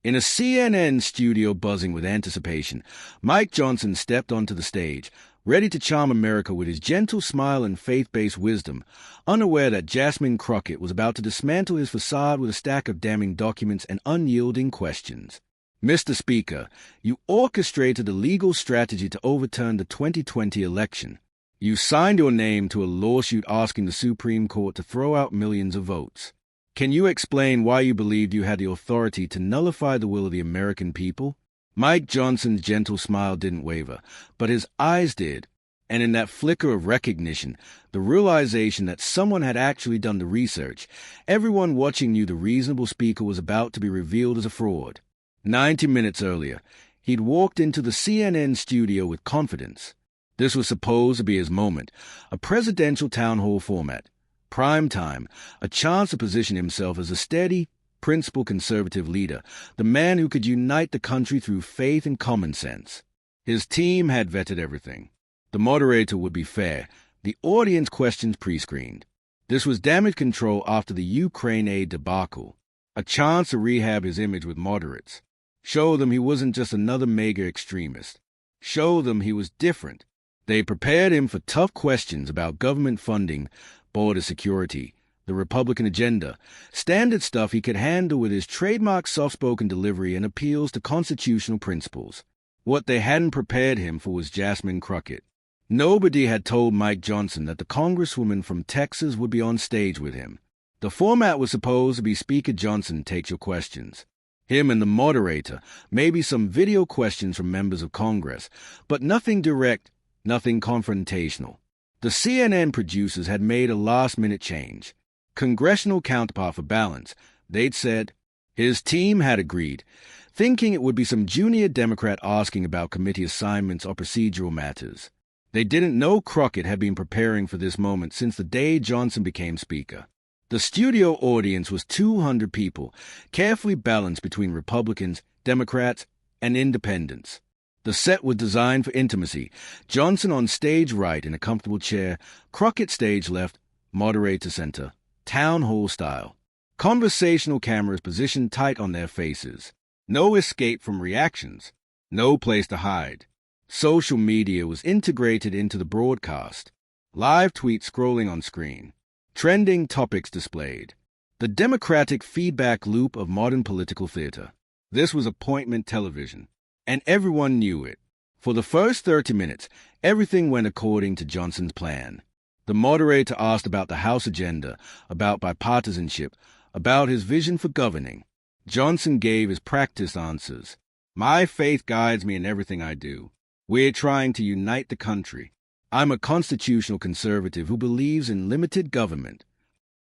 In a CNN studio buzzing with anticipation, Mike Johnson stepped onto the stage, ready to charm America with his gentle smile and faith-based wisdom, unaware that Jasmine Crockett was about to dismantle his facade with a stack of damning documents and unyielding questions. Mr. Speaker, you orchestrated a legal strategy to overturn the 2020 election. You signed your name to a lawsuit asking the Supreme Court to throw out millions of votes. Can you explain why you believed you had the authority to nullify the will of the American people? Mike Johnson's gentle smile didn't waver, but his eyes did, and in that flicker of recognition, the realization that someone had actually done the research, everyone watching knew the reasonable speaker was about to be revealed as a fraud. 90 minutes earlier, he'd walked into the CNN studio with confidence. This was supposed to be his moment, a presidential town hall format, prime time, a chance to position himself as a steady, principled conservative leader, the man who could unite the country through faith and common sense. His team had vetted everything. The moderator would be fair, the audience questions pre-screened. This was damage control after the Ukraine aid debacle, a chance to rehab his image with moderates. Show them he wasn't just another mega extremist. Show them he was different. They prepared him for tough questions about government funding, border security, the Republican agenda, standard stuff he could handle with his trademark soft-spoken delivery and appeals to constitutional principles. What they hadn't prepared him for was Jasmine Crockett. Nobody had told Mike Johnson that the congresswoman from Texas would be on stage with him. The format was supposed to be Speaker Johnson takes your questions. Him and the moderator, maybe some video questions from members of Congress, but nothing direct, nothing confrontational. The CNN producers had made a last-minute change. Congressional counterpart for balance, they'd said. His team had agreed, thinking it would be some junior Democrat asking about committee assignments or procedural matters. They didn't know Crockett had been preparing for this moment since the day Johnson became Speaker. The studio audience was 200 people, carefully balanced between Republicans, Democrats, and independents. The set was designed for intimacy. Johnson on stage right in a comfortable chair, Crockett stage left, moderator center, town hall style. Conversational cameras positioned tight on their faces. No escape from reactions. No place to hide. Social media was integrated into the broadcast. Live tweets scrolling on screen. Trending topics displayed. The democratic feedback loop of modern political theater. This was appointment television, and everyone knew it. For the first 30 minutes, everything went according to Johnson's plan. The moderator asked about the House agenda, about bipartisanship, about his vision for governing. Johnson gave his practiced answers. My faith guides me in everything I do. We're trying to unite the country. I'm a constitutional conservative who believes in limited government.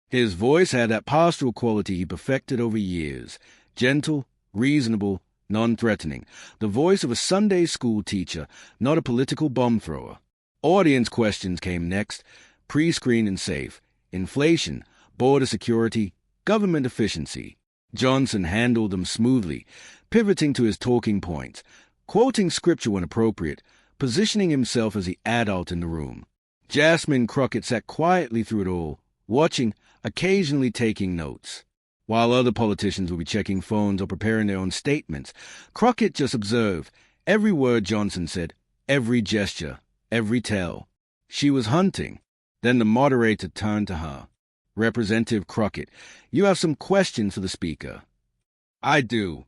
His voice had that pastoral quality he perfected over years, gentle, reasonable, non-threatening, the voice of a Sunday school teacher, not a political bomb thrower. Audience questions came next, pre-screened and safe, inflation, border security, government efficiency. Johnson handled them smoothly, pivoting to his talking points, quoting scripture when appropriate, positioning himself as the adult in the room. Jasmine Crockett sat quietly through it all, watching, occasionally taking notes. While other politicians would be checking phones or preparing their own statements, Crockett just observed every word Johnson said, every gesture, every tell. She was hunting. Then the moderator turned to her. Representative Crockett, you have some questions for the Speaker. I do.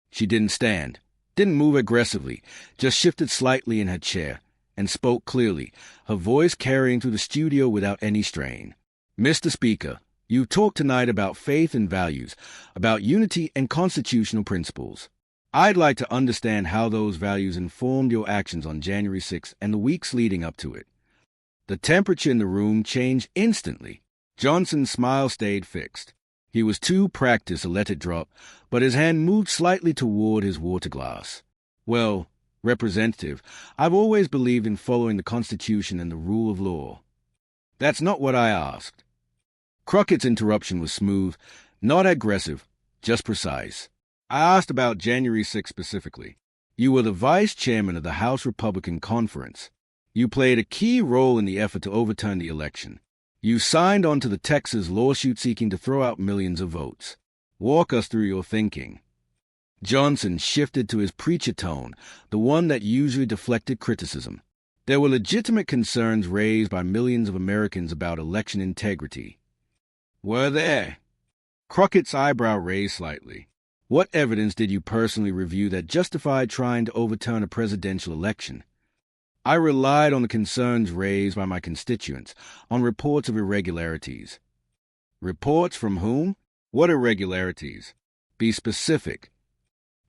She didn't stand. Didn't move aggressively, just shifted slightly in her chair, and spoke clearly, her voice carrying through the studio without any strain. Mr. Speaker, you talked tonight about faith and values, about unity and constitutional principles. I'd like to understand how those values informed your actions on January 6th and the weeks leading up to it. The temperature in the room changed instantly. Johnson's smile stayed fixed. He was too practiced to let it drop, but his hand moved slightly toward his water glass. Well, Representative, I've always believed in following the Constitution and the rule of law. That's not what I asked. Crockett's interruption was smooth, not aggressive, just precise. I asked about January 6 specifically. You were the vice chairman of the House Republican Conference. You played a key role in the effort to overturn the election. You signed on to the Texas lawsuit seeking to throw out millions of votes. Walk us through your thinking. Johnson shifted to his preacher tone, the one that usually deflected criticism. There were legitimate concerns raised by millions of Americans about election integrity. Were there? Crockett's eyebrow raised slightly. What evidence did you personally review that justified trying to overturn a presidential election? I relied on the concerns raised by my constituents, on reports of irregularities. Reports from whom? What irregularities? Be specific.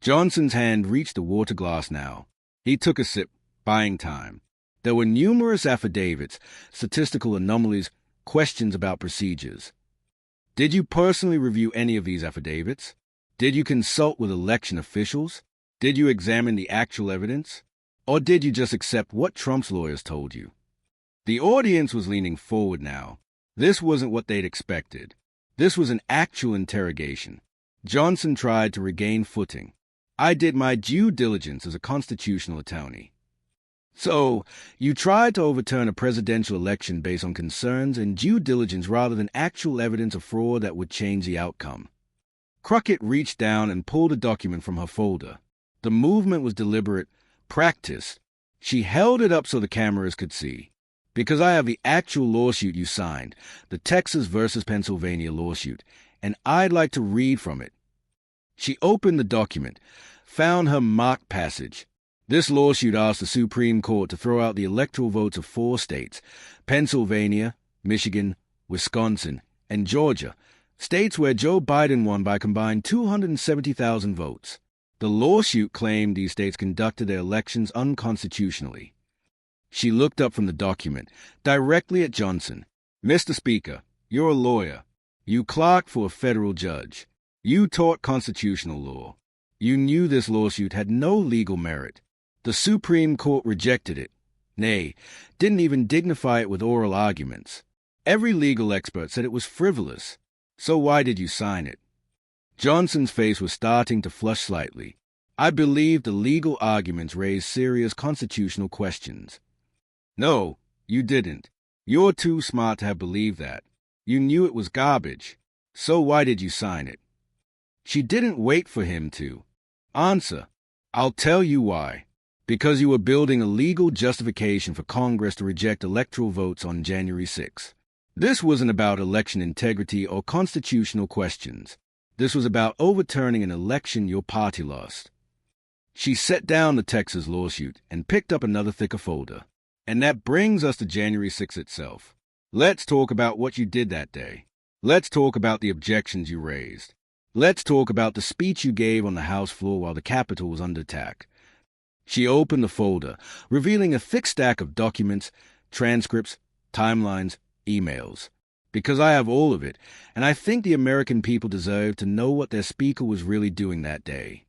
Johnson's hand reached the water glass now. He took a sip, buying time. There were numerous affidavits, statistical anomalies, questions about procedures. Did you personally review any of these affidavits? Did you consult with election officials? Did you examine the actual evidence? Or did you just accept what Trump's lawyers told you? The audience was leaning forward now. This wasn't what they'd expected. This was an actual interrogation. Johnson tried to regain footing. I did my due diligence as a constitutional attorney. So, you tried to overturn a presidential election based on concerns and due diligence rather than actual evidence of fraud that would change the outcome. Crockett reached down and pulled a document from her folder. The movement was deliberate, practiced. She held it up so the cameras could see. Because I have the actual lawsuit you signed, the Texas versus Pennsylvania lawsuit, and I'd like to read from it. She opened the document, found her marked passage. This lawsuit asked the Supreme Court to throw out the electoral votes of 4 states, Pennsylvania, Michigan, Wisconsin, and Georgia, states where Joe Biden won by a combined 270,000 votes. The lawsuit claimed these states conducted their elections unconstitutionally. She looked up from the document, directly at Johnson. Mr. Speaker, you're a lawyer. You clerked for a federal judge. You taught constitutional law. You knew this lawsuit had no legal merit. The Supreme Court rejected it. Nay, didn't even dignify it with oral arguments. Every legal expert said it was frivolous. So why did you sign it? Johnson's face was starting to flush slightly. I believe the legal arguments raised serious constitutional questions. No, you didn't. You're too smart to have believed that. You knew it was garbage. So why did you sign it? She didn't wait for him to answer. I'll tell you why. Because you were building a legal justification for Congress to reject electoral votes on January 6. This wasn't about election integrity or constitutional questions. This was about overturning an election your party lost. She set down the Texas lawsuit and picked up another thicker folder. And that brings us to January 6 itself. Let's talk about what you did that day. Let's talk about the objections you raised. Let's talk about the speech you gave on the House floor while the Capitol was under attack. She opened the folder, revealing a thick stack of documents, transcripts, timelines, emails. Because I have all of it, and I think the American people deserve to know what their speaker was really doing that day.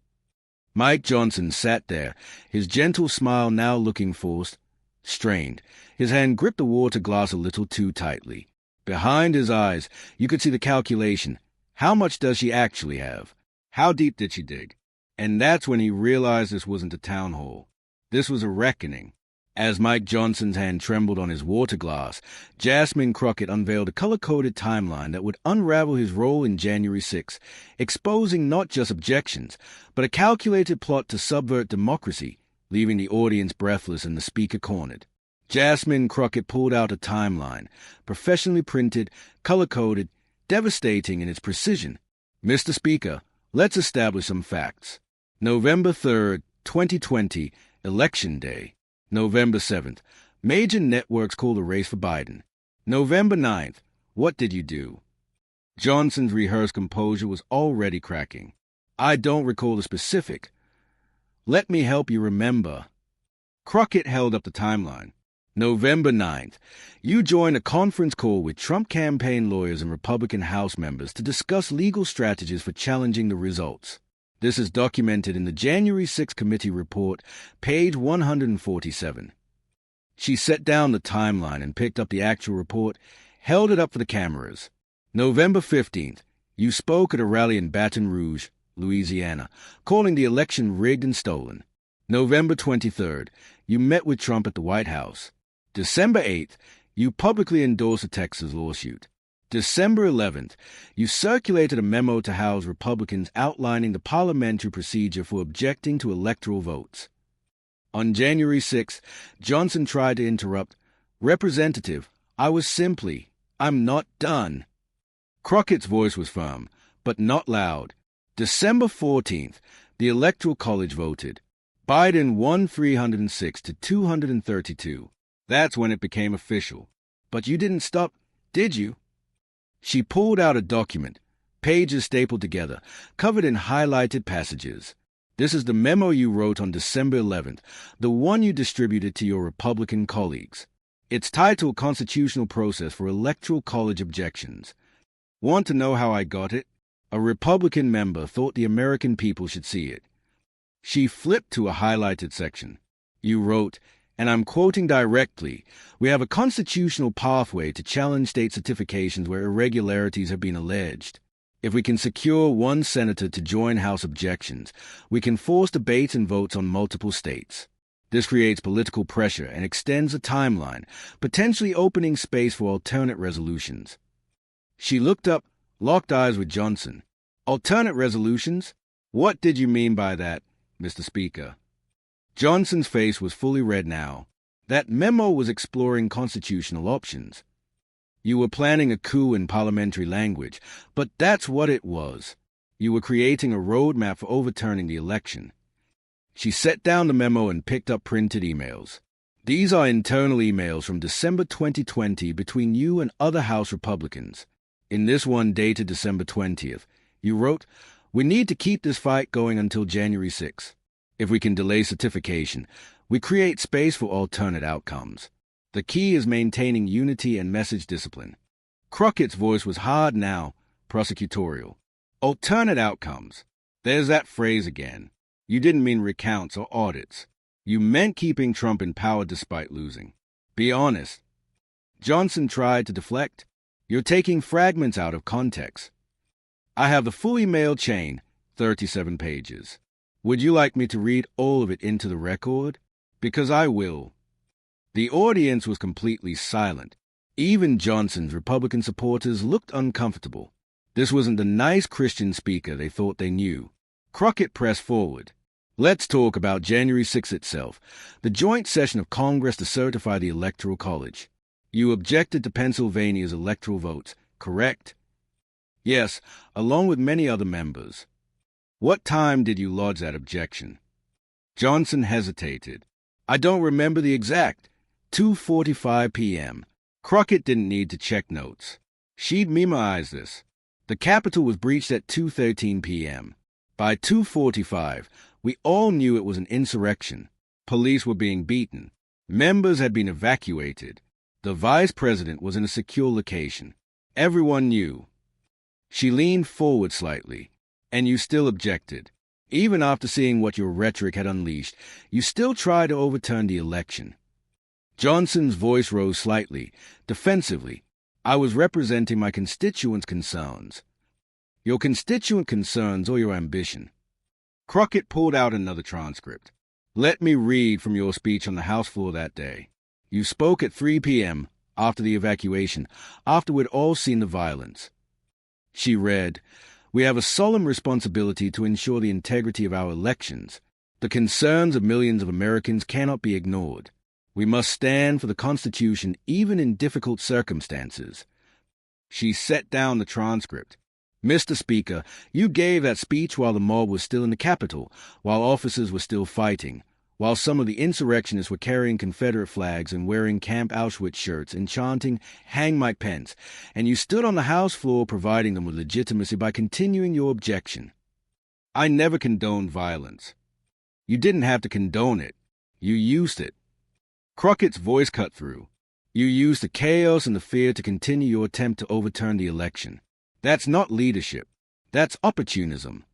Mike Johnson sat there, his gentle smile now looking forced, strained. His hand gripped the water glass a little too tightly. Behind his eyes, you could see the calculation. How much does she actually have? How deep did she dig? And that's when he realized this wasn't a town hall. This was a reckoning. As Mike Johnson's hand trembled on his water glass, Jasmine Crockett unveiled a color-coded timeline that would unravel his role in January 6, exposing not just objections, but a calculated plot to subvert democracy, leaving the audience breathless and the speaker cornered. Jasmine Crockett pulled out a timeline, professionally printed, color-coded, devastating in its precision. Mr. Speaker, let's establish some facts. November 3rd, 2020, Election Day. November 7th, major networks call the race for Biden. November 9th, what did you do? Johnson's rehearsed composure was already cracking. I don't recall the specific. Let me help you remember. Crockett held up the timeline. November 9th, you joined a conference call with Trump campaign lawyers and Republican House members to discuss legal strategies for challenging the results. This is documented in the January 6 committee report, page 147. She set down the timeline and picked up the actual report, held it up for the cameras. November 15th, you spoke at a rally in Baton Rouge, Louisiana, calling the election rigged and stolen. November 23rd, you met with Trump at the White House. December 8th, you publicly endorsed the Texas lawsuit. December 11th, you circulated a memo to House Republicans outlining the parliamentary procedure for objecting to electoral votes. On January 6th, Johnson tried to interrupt. Representative, I'm not done. Crockett's voice was firm, but not loud. December 14th, the Electoral College voted. Biden won 306 to 232. That's when it became official. But you didn't stop, did you? She pulled out a document, pages stapled together, covered in highlighted passages. This is the memo you wrote on December 11th, the one you distributed to your Republican colleagues. It's titled Constitutional Process for Electoral College Objections. Want to know how I got it? A Republican member thought the American people should see it. She flipped to a highlighted section. You wrote, and I'm quoting directly, "We have a constitutional pathway to challenge state certifications where irregularities have been alleged. If we can secure one senator to join House objections, we can force debates and votes on multiple states. This creates political pressure and extends the timeline, potentially opening space for alternate resolutions." She looked up, locked eyes with Johnson. Alternate resolutions? What did you mean by that, Mr. Speaker? Johnson's face was fully red now. That memo was exploring constitutional options. You were planning a coup in parliamentary language, but that's what it was. You were creating a roadmap for overturning the election. She set down the memo and picked up printed emails. These are internal emails from December 2020 between you and other House Republicans. In this one dated December 20th, you wrote, "We need to keep this fight going until January 6th. If we can delay certification, we create space for alternate outcomes. The key is maintaining unity and message discipline." Crockett's voice was hard now, prosecutorial. Alternate outcomes. There's that phrase again. You didn't mean recounts or audits. You meant keeping Trump in power despite losing. Be honest. Johnson tried to deflect. You're taking fragments out of context. I have the full email chain, 37 pages. Would you like me to read all of it into the record? Because I will. The audience was completely silent. Even Johnson's Republican supporters looked uncomfortable. This wasn't the nice Christian speaker they thought they knew. Crockett pressed forward. Let's talk about January 6th itself, the joint session of Congress to certify the Electoral College. You objected to Pennsylvania's electoral votes, correct? Yes, along with many other members. What time did you lodge that objection? Johnson hesitated. I don't remember the exact. 2:45 p.m. Crockett didn't need to check notes. She'd memorized this. The Capitol was breached at 2:13 p.m. By 2:45, we all knew it was an insurrection. Police were being beaten. Members had been evacuated. The vice president was in a secure location. Everyone knew. She leaned forward slightly. And you still objected. Even after seeing what your rhetoric had unleashed, you still tried to overturn the election. Johnson's voice rose slightly, defensively. I was representing my constituents' concerns. Your constituent concerns or your ambition. Crockett pulled out another transcript. Let me read from your speech on the House floor that day. You spoke at 3 p.m., after the evacuation, after we'd all seen the violence. She read, "We have a solemn responsibility to ensure the integrity of our elections. The concerns of millions of Americans cannot be ignored. We must stand for the Constitution even in difficult circumstances." She set down the transcript. Mr. Speaker, you gave that speech while the mob was still in the Capitol, while officers were still fighting, while some of the insurrectionists were carrying Confederate flags and wearing Camp Auschwitz shirts and chanting, "Hang Mike Pence," and you stood on the House floor providing them with legitimacy by continuing your objection. I never condoned violence. You didn't have to condone it. You used it. Crockett's voice cut through. You used the chaos and the fear to continue your attempt to overturn the election. That's not leadership. That's opportunism.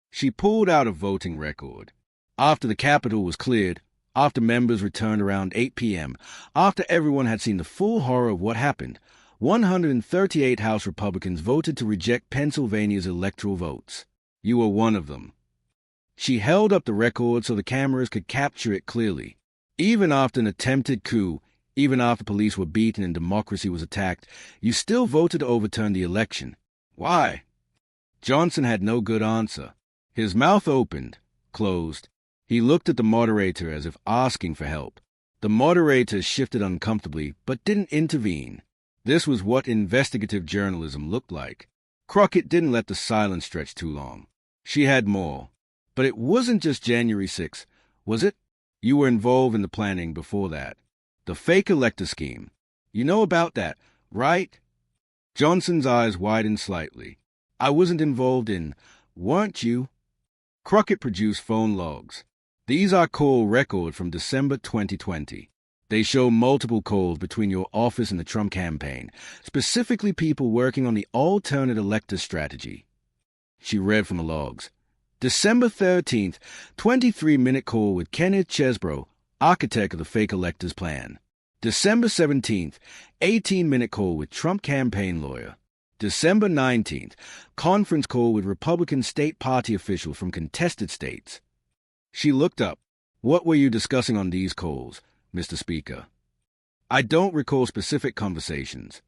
She pulled out a voting record. After the Capitol was cleared, after members returned around 8 p.m., after everyone had seen the full horror of what happened, 138 House Republicans voted to reject Pennsylvania's electoral votes. You were one of them. She held up the record so the cameras could capture it clearly. Even after an attempted coup, Even after police were beaten and democracy was attacked, you still voted to overturn the election. Why? Johnson had no good answer. His mouth opened, closed. He looked at the moderator as if asking for help. The moderator shifted uncomfortably, but didn't intervene. This was what investigative journalism looked like. Crockett didn't let the silence stretch too long. She had more. But it wasn't just January 6th, was it? You were involved in the planning before that. The fake elector scheme. You know about that, right? Johnson's eyes widened slightly. I wasn't involved in, weren't you? Crockett produced phone logs. These are call records from December 2020. They show multiple calls between your office and the Trump campaign, specifically people working on the alternate elector strategy. She read from the logs. December 13th, 23-minute call with Kenneth Chesbrough, architect of the fake electors plan. December 17th, 18-minute call with Trump campaign lawyer. December 19th, conference call with Republican state party officials from contested states. She looked up. What were you discussing on these calls, Mr. Speaker? I don't recall specific conversations.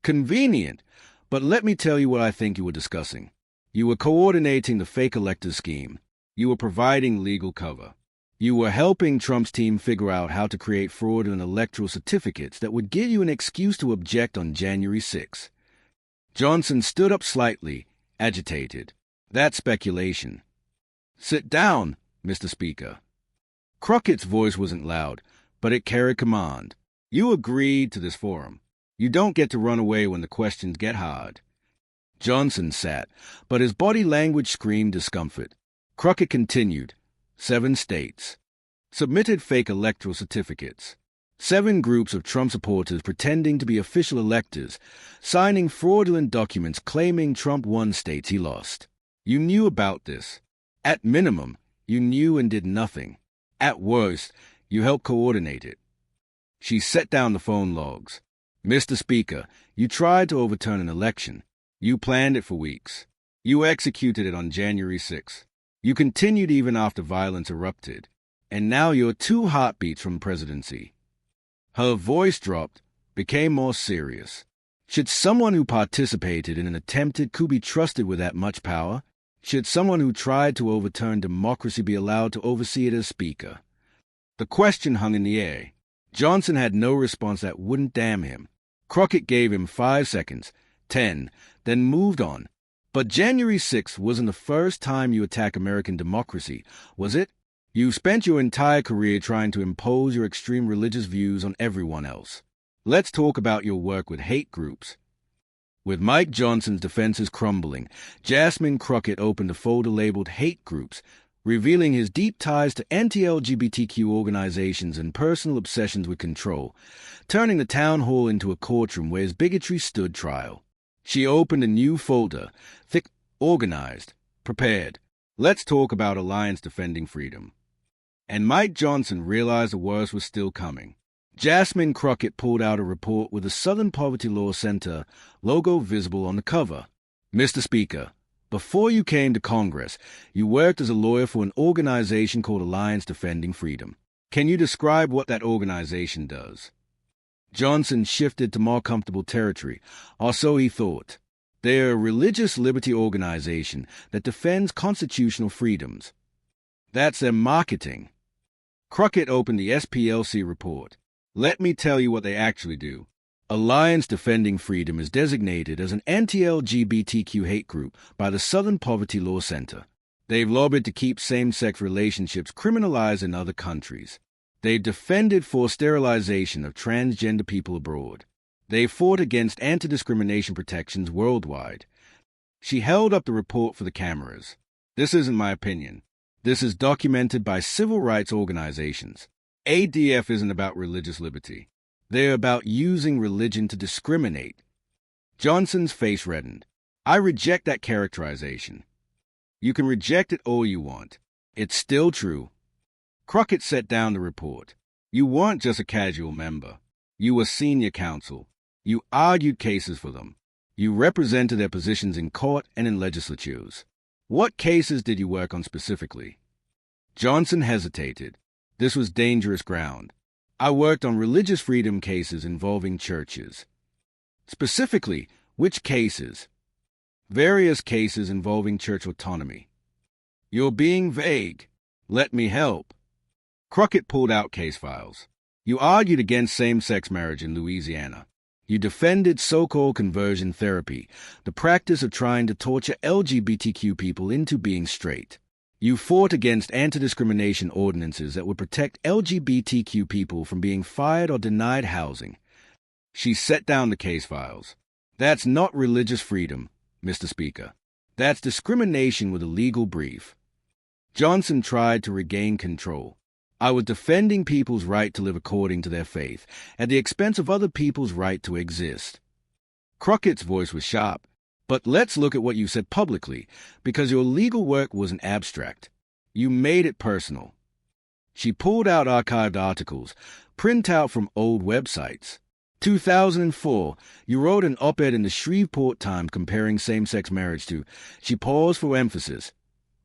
Convenient, but let me tell you what I think you were discussing. You were coordinating the fake elector scheme. You were providing legal cover. You were helping Trump's team figure out how to create fraudulent electoral certificates that would give you an excuse to object on January 6th. Johnson stood up slightly, agitated. That's speculation. Sit down, Mr. Speaker. Crockett's voice wasn't loud, but it carried command. You agreed to this forum. You don't get to run away when the questions get hard. Johnson sat, but his body language screamed discomfort. Crockett continued. 7 states submitted fake electoral certificates. 7 groups of Trump supporters pretending to be official electors, signing fraudulent documents claiming Trump won states he lost. You knew about this. At minimum, you knew and did nothing. At worst, you helped coordinate it. She set down the phone logs. Mr. Speaker, you tried to overturn an election. You planned it for weeks. You executed it on January 6th. You continued even after violence erupted. And now you're 2 heartbeats from presidency. Her voice dropped, became more serious. Should someone who participated in an attempted coup be trusted with that much power? Should someone who tried to overturn democracy be allowed to oversee it as Speaker? The question hung in the air. Johnson had no response that wouldn't damn him. Crockett gave him 5 seconds, 10, then moved on. But January 6th wasn't the first time you attacked American democracy, was it? You spent your entire career trying to impose your extreme religious views on everyone else. Let's talk about your work with hate groups. With Mike Johnson's defenses crumbling, Jasmine Crockett opened a folder labeled Hate Groups, revealing his deep ties to anti-LGBTQ organizations and personal obsessions with control, turning the town hall into a courtroom where his bigotry stood trial. She opened a new folder, thick, organized, prepared. Let's talk about Alliance Defending Freedom. And Mike Johnson realized the worst was still coming. Jasmine Crockett pulled out a report with the Southern Poverty Law Center logo visible on the cover. Mr. Speaker, before you came to Congress, you worked as a lawyer for an organization called Alliance Defending Freedom. Can you describe what that organization does? Johnson shifted to more comfortable territory, or so he thought. They're a religious liberty organization that defends constitutional freedoms. That's their marketing. Crockett opened the SPLC report. Let me tell you what they actually do. Alliance Defending Freedom is designated as an anti-LGBTQ hate group by the Southern Poverty Law Center. They've lobbied to keep same-sex relationships criminalized in other countries. They've defended forced sterilization of transgender people abroad. They fought against anti-discrimination protections worldwide. She held up the report for the cameras. This isn't my opinion. This is documented by civil rights organizations. ADF isn't about religious liberty. They're about using religion to discriminate. Johnson's face reddened. I reject that characterization. You can reject it all you want. It's still true. Crockett set down the report. You weren't just a casual member. You were senior counsel. You argued cases for them. You represented their positions in court and in legislatures. What cases did you work on specifically? Johnson hesitated. This was dangerous ground. I worked on religious freedom cases involving churches. Specifically, which cases? Various cases involving church autonomy. You're being vague. Let me help. Crockett pulled out case files. You argued against same-sex marriage in Louisiana. You defended so-called conversion therapy, the practice of trying to torture LGBTQ people into being straight. You fought against anti-discrimination ordinances that would protect LGBTQ people from being fired or denied housing. She set down the case files. That's not religious freedom, Mr. Speaker. That's discrimination with a legal brief. Johnson tried to regain control. I was defending people's right to live according to their faith, at the expense of other people's right to exist. Crockett's voice was sharp. But let's look at what you said publicly, because your legal work wasn't abstract. You made it personal. She pulled out archived articles, printout from old websites. 2004, you wrote an op-ed in the Shreveport Times comparing same-sex marriage to, she paused for emphasis,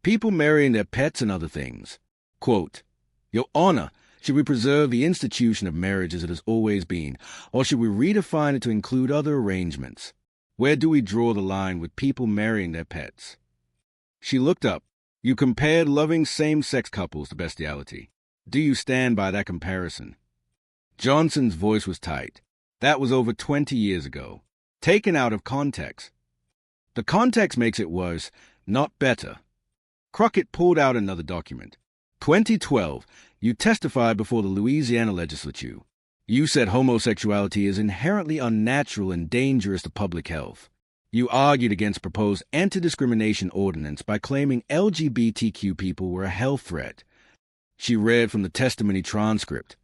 people marrying their pets and other things. Quote, Your Honor, should we preserve the institution of marriage as it has always been, or should we redefine it to include other arrangements? Where do we draw the line with people marrying their pets? She looked up. You compared loving same-sex couples to bestiality. Do you stand by that comparison? Johnson's voice was tight. That was over 20 years ago. Taken out of context. The context makes it worse, not better. Crockett pulled out another document. 2012, you testified before the Louisiana legislature. You said homosexuality is inherently unnatural and dangerous to public health. You argued against proposed anti-discrimination ordinance by claiming LGBTQ people were a health threat. She read from the testimony transcript.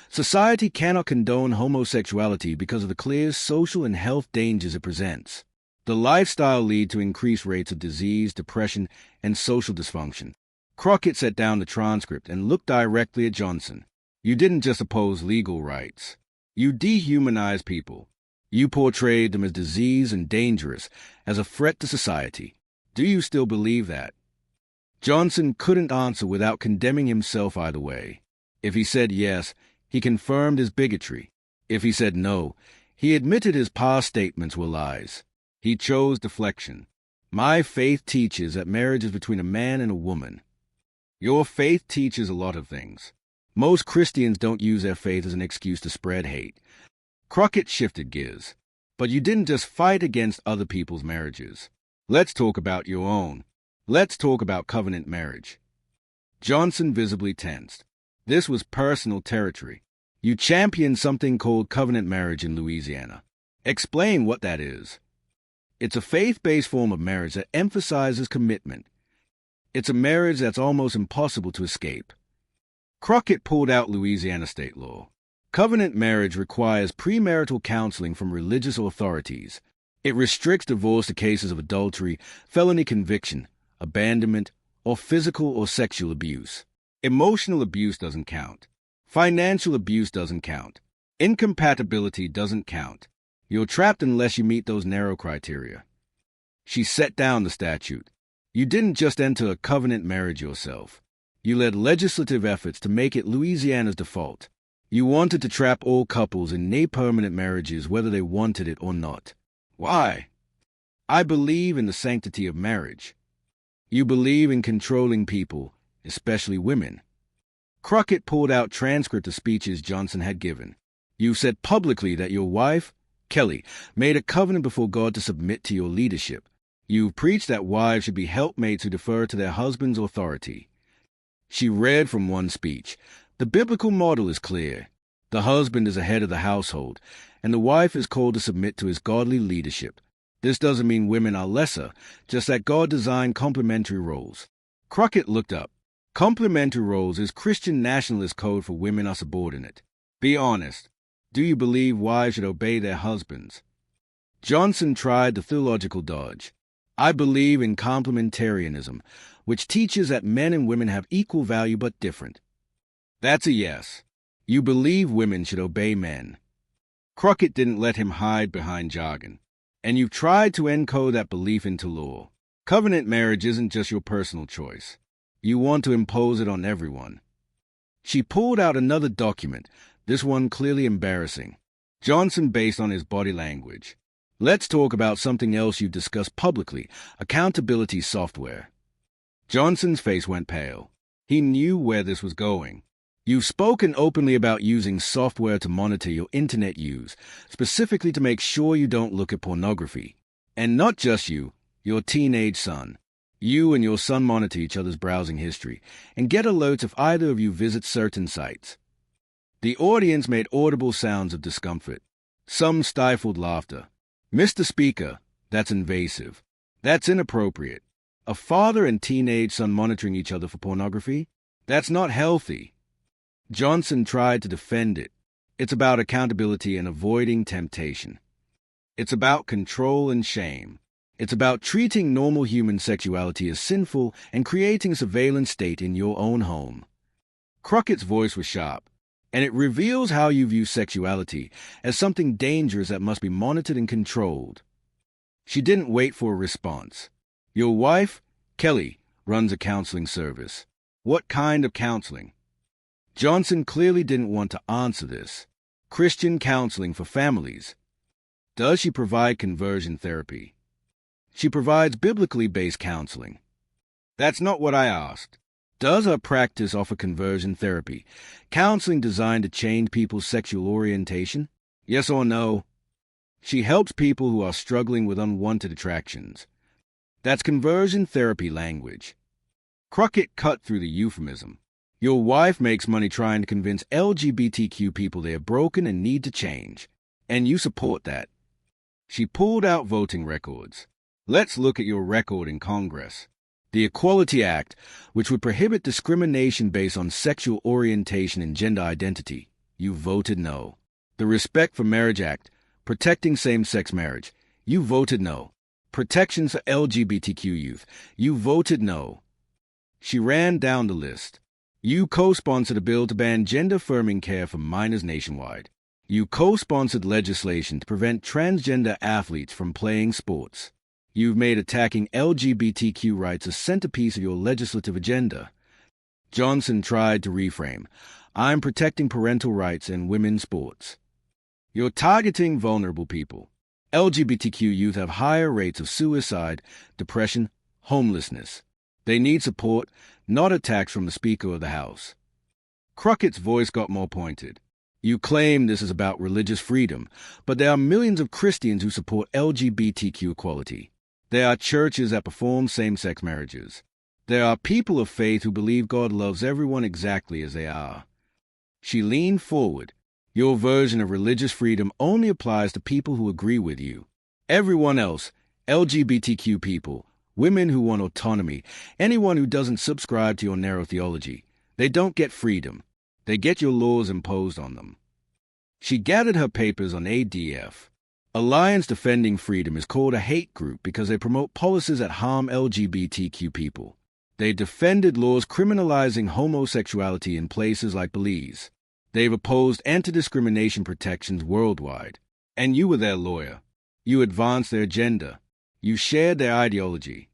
Society cannot condone homosexuality because of the clear social and health dangers it presents. The lifestyle lead to increased rates of disease, depression, and social dysfunction. Crockett set down the transcript and looked directly at Johnson. You didn't just oppose legal rights. You dehumanized people. You portrayed them as diseased and dangerous, as a threat to society. Do you still believe that? Johnson couldn't answer without condemning himself either way. If he said yes, he confirmed his bigotry. If he said no, he admitted his past statements were lies. He chose deflection. My faith teaches that marriage is between a man and a woman. Your faith teaches a lot of things. Most Christians don't use their faith as an excuse to spread hate. Crockett shifted gears. But you didn't just fight against other people's marriages. Let's talk about your own. Let's talk about covenant marriage. Johnson visibly tensed. This was personal territory. You championed something called covenant marriage in Louisiana. Explain what that is. It's a faith-based form of marriage that emphasizes commitment. It's a marriage that's almost impossible to escape. Crockett pulled out Louisiana state law. Covenant marriage requires premarital counseling from religious authorities. It restricts divorce to cases of adultery, felony conviction, abandonment, or physical or sexual abuse. Emotional abuse doesn't count. Financial abuse doesn't count. Incompatibility doesn't count. You're trapped unless you meet those narrow criteria. She set down the statute. You didn't just enter a covenant marriage yourself. You led legislative efforts to make it Louisiana's default. You wanted to trap all couples in permanent marriages whether they wanted it or not. Why? I believe in the sanctity of marriage. You believe in controlling people, especially women. Crockett pulled out transcript of speeches Johnson had given. You said publicly that your wife, Kelly, made a covenant before God to submit to your leadership. You preached that wives should be helpmates who defer to their husband's authority. She read from one speech. The biblical model is clear. The husband is the head of the household, and the wife is called to submit to his godly leadership. This doesn't mean women are lesser, just that God designed complementary roles. Crockett looked up. Complementary roles is Christian nationalist code for women are subordinate. Be honest. Do you believe wives should obey their husbands? Johnson tried the theological dodge. I believe in complementarianism, which teaches that men and women have equal value but different. That's a yes. You believe women should obey men. Crockett didn't let him hide behind jargon. And you've tried to encode that belief into law. Covenant marriage isn't just your personal choice. You want to impose it on everyone. She pulled out another document, this one clearly embarrassing. Johnson based on his body language. Let's talk about something else you discussed publicly, accountability software. Johnson's face went pale. He knew where this was going. You've spoken openly about using software to monitor your internet use, specifically to make sure you don't look at pornography. And not just you, your teenage son. You and your son monitor each other's browsing history and get alerts if either of you visit certain sites. The audience made audible sounds of discomfort. Some stifled laughter. Mr. Speaker, that's invasive. That's inappropriate. A father and teenage son monitoring each other for pornography? That's not healthy. Johnson tried to defend it. It's about accountability and avoiding temptation. It's about control and shame. It's about treating normal human sexuality as sinful and creating a surveillance state in your own home. Crockett's voice was sharp, and it reveals how you view sexuality as something dangerous that must be monitored and controlled. She didn't wait for a response. Your wife, Kelly, runs a counseling service. What kind of counseling? Johnson clearly didn't want to answer this. Christian counseling for families. Does she provide conversion therapy? She provides biblically based counseling. That's not what I asked. Does her practice offer conversion therapy, counseling designed to change people's sexual orientation? Yes or no? She helps people who are struggling with unwanted attractions. That's conversion therapy language. Crockett cut through the euphemism. Your wife makes money trying to convince LGBTQ people they are broken and need to change. And you support that. She pulled out voting records. Let's look at your record in Congress. The Equality Act, which would prohibit discrimination based on sexual orientation and gender identity, you voted no. The Respect for Marriage Act, protecting same-sex marriage, you voted no. Protections for LGBTQ youth, you voted no. She ran down the list. You co-sponsored a bill to ban gender-affirming care for minors nationwide. You co-sponsored legislation to prevent transgender athletes from playing sports. You've made attacking LGBTQ rights a centerpiece of your legislative agenda. Johnson tried to reframe. I'm protecting parental rights in women's sports. You're targeting vulnerable people. LGBTQ youth have higher rates of suicide, depression, homelessness. They need support, not attacks from the Speaker of the House. Crockett's voice got more pointed. You claim this is about religious freedom, but there are millions of Christians who support LGBTQ equality. There are churches that perform same-sex marriages. There are people of faith who believe God loves everyone exactly as they are. She leaned forward. Your version of religious freedom only applies to people who agree with you. Everyone else, LGBTQ people, women who want autonomy, anyone who doesn't subscribe to your narrow theology, they don't get freedom. They get your laws imposed on them. She gathered her papers on ADF. Alliance Defending Freedom is called a hate group because they promote policies that harm LGBTQ people. They defended laws criminalizing homosexuality in places like Belize. They've opposed anti-discrimination protections worldwide. And you were their lawyer. You advanced their agenda. You shared their ideology.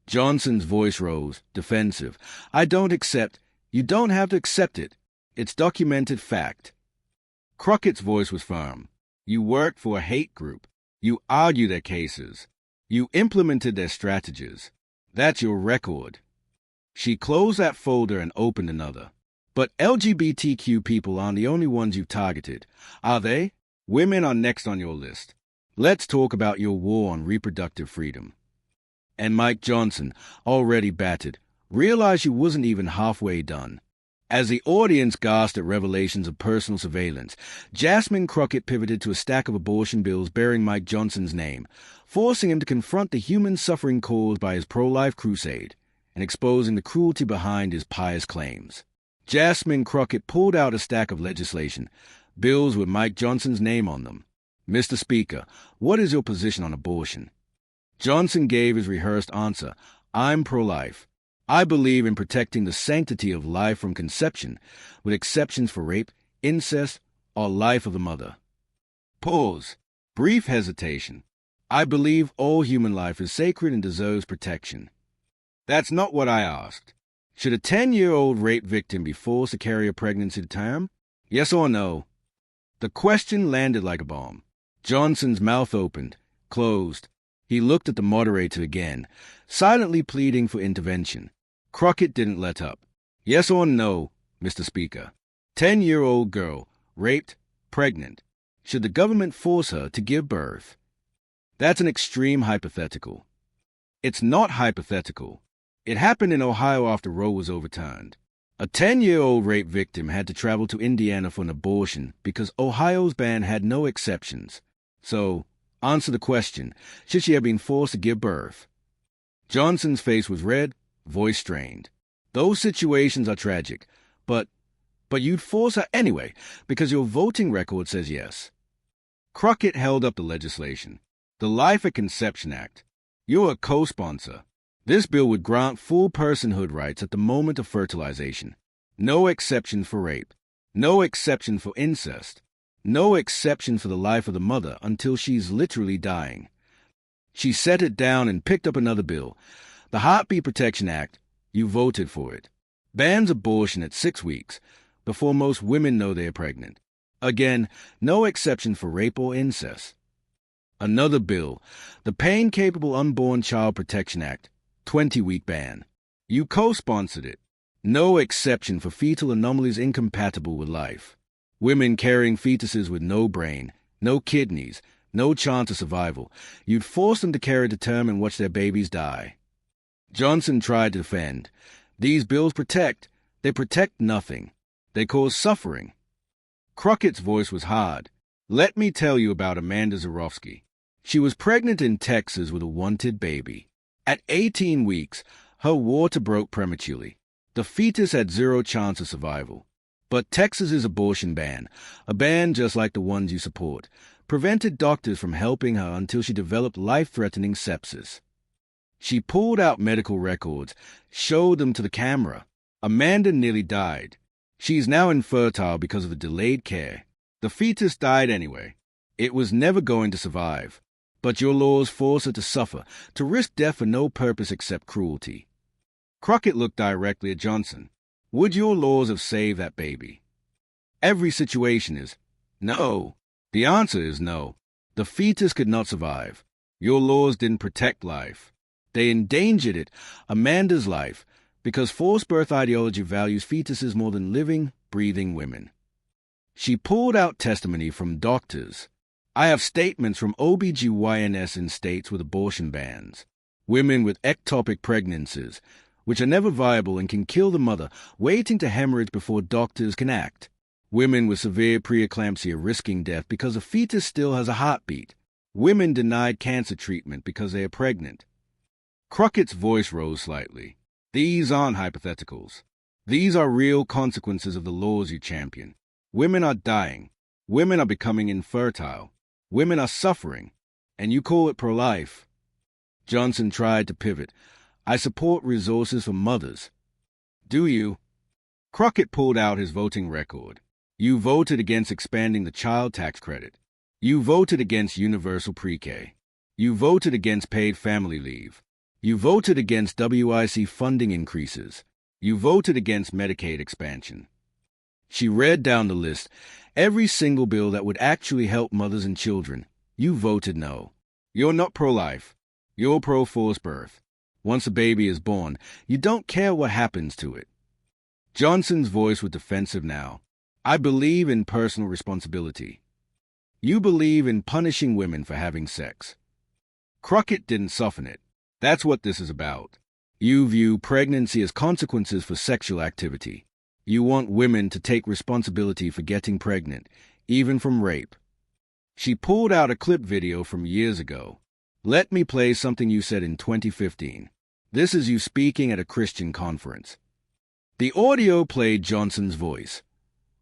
Johnson's voice rose, defensive. I don't accept. You don't have to accept it. It's documented fact. Crockett's voice was firm. You worked for a hate group. You argued their cases. You implemented their strategies. That's your record. She closed that folder and opened another. But LGBTQ people aren't the only ones you've targeted, are they? Women are next on your list. Let's talk about your war on reproductive freedom. And Mike Johnson, already battered, realized he wasn't even halfway done. As the audience gasped at revelations of personal surveillance, Jasmine Crockett pivoted to a stack of abortion bills bearing Mike Johnson's name, forcing him to confront the human suffering caused by his pro-life crusade and exposing the cruelty behind his pious claims. Jasmine Crockett pulled out a stack of legislation, bills with Mike Johnson's name on them. Mr. Speaker, what is your position on abortion? Johnson gave his rehearsed answer, I'm pro-life. I believe in protecting the sanctity of life from conception, with exceptions for rape, incest, or life of the mother. Pause. Brief hesitation. I believe all human life is sacred and deserves protection. That's not what I asked. Should a 10-year-old rape victim be forced to carry a pregnancy to term? Yes or no? The question landed like a bomb. Johnson's mouth opened, closed. He looked at the moderator again, silently pleading for intervention. Crockett didn't let up. Yes or no, Mr. Speaker? 10-year-old girl, raped, pregnant. Should the government force her to give birth? That's an extreme hypothetical. It's not hypothetical. It happened in Ohio after Roe was overturned. A 10-year-old rape victim had to travel to Indiana for an abortion because Ohio's ban had no exceptions. So, answer the question, should she have been forced to give birth? Johnson's face was red, voice strained. Those situations are tragic, but you'd force her anyway because your voting record says yes. Crockett held up the legislation. The Life at Conception Act. You're a co-sponsor. This bill would grant full personhood rights at the moment of fertilization. No exception for rape. No exception for incest. No exception for the life of the mother until she's literally dying. She set it down and picked up another bill. The Heartbeat Protection Act. You voted for it. Bans abortion at 6 weeks, before most women know they are pregnant. Again, no exception for rape or incest. Another bill. The Pain-Capable Unborn Child Protection Act. 20-week ban. You co-sponsored it. No exception for fetal anomalies incompatible with life. Women carrying fetuses with no brain, no kidneys, no chance of survival. You'd force them to carry to term and watch their babies die. Johnson tried to defend. These bills protect. They protect nothing. They cause suffering. Crockett's voice was hard. Let me tell you about Amanda Zorowski. She was pregnant in Texas with a wanted baby. At 18 weeks, her water broke prematurely. The fetus had zero chance of survival. But Texas's abortion ban, a ban just like the ones you support, prevented doctors from helping her until she developed life-threatening sepsis. She pulled out medical records, showed them to the camera. Amanda nearly died. She's now infertile because of the delayed care. The fetus died anyway. It was never going to survive. But your laws force her to suffer, to risk death for no purpose except cruelty. Crockett looked directly at Johnson. Would your laws have saved that baby? Every situation is no. The answer is no. The fetus could not survive. Your laws didn't protect life. They endangered it, Amanda's life, because forced birth ideology values fetuses more than living, breathing women. She pulled out testimony from doctors. I have statements from OBGYNs in states with abortion bans. Women with ectopic pregnancies, which are never viable and can kill the mother, waiting to hemorrhage before doctors can act. Women with severe preeclampsia risking death because the fetus still has a heartbeat. Women denied cancer treatment because they are pregnant. Crockett's voice rose slightly. These aren't hypotheticals. These are real consequences of the laws you champion. Women are dying. Women are becoming infertile. Women are suffering. And you call it pro-life. Johnson tried to pivot. I support resources for mothers. Do you? Crockett pulled out his voting record. You voted against expanding the child tax credit. You voted against universal pre-K. You voted against paid family leave. You voted against WIC funding increases. You voted against Medicaid expansion. She read down the list. Every single bill that would actually help mothers and children. You voted no. You're not pro-life. You're pro-forced birth. Once a baby is born, you don't care what happens to it. Johnson's voice was defensive now. I believe in personal responsibility. You believe in punishing women for having sex. Crockett didn't soften it. That's what this is about. You view pregnancy as consequences for sexual activity. You want women to take responsibility for getting pregnant, even from rape. She pulled out a clip video from years ago. Let me play something you said in 2015. This is you speaking at a Christian conference. The audio played Johnson's voice.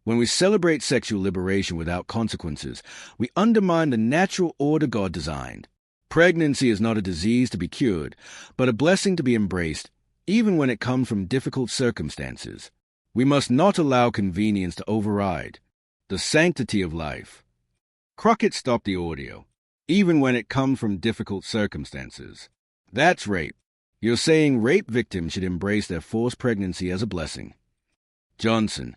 When we celebrate sexual liberation without consequences, we undermine the natural order God designed. Pregnancy is not a disease to be cured, but a blessing to be embraced, even when it comes from difficult circumstances. We must not allow convenience to override the sanctity of life. Crockett stopped the audio. Even when it comes from difficult circumstances. That's rape. You're saying rape victims should embrace their forced pregnancy as a blessing. Johnson,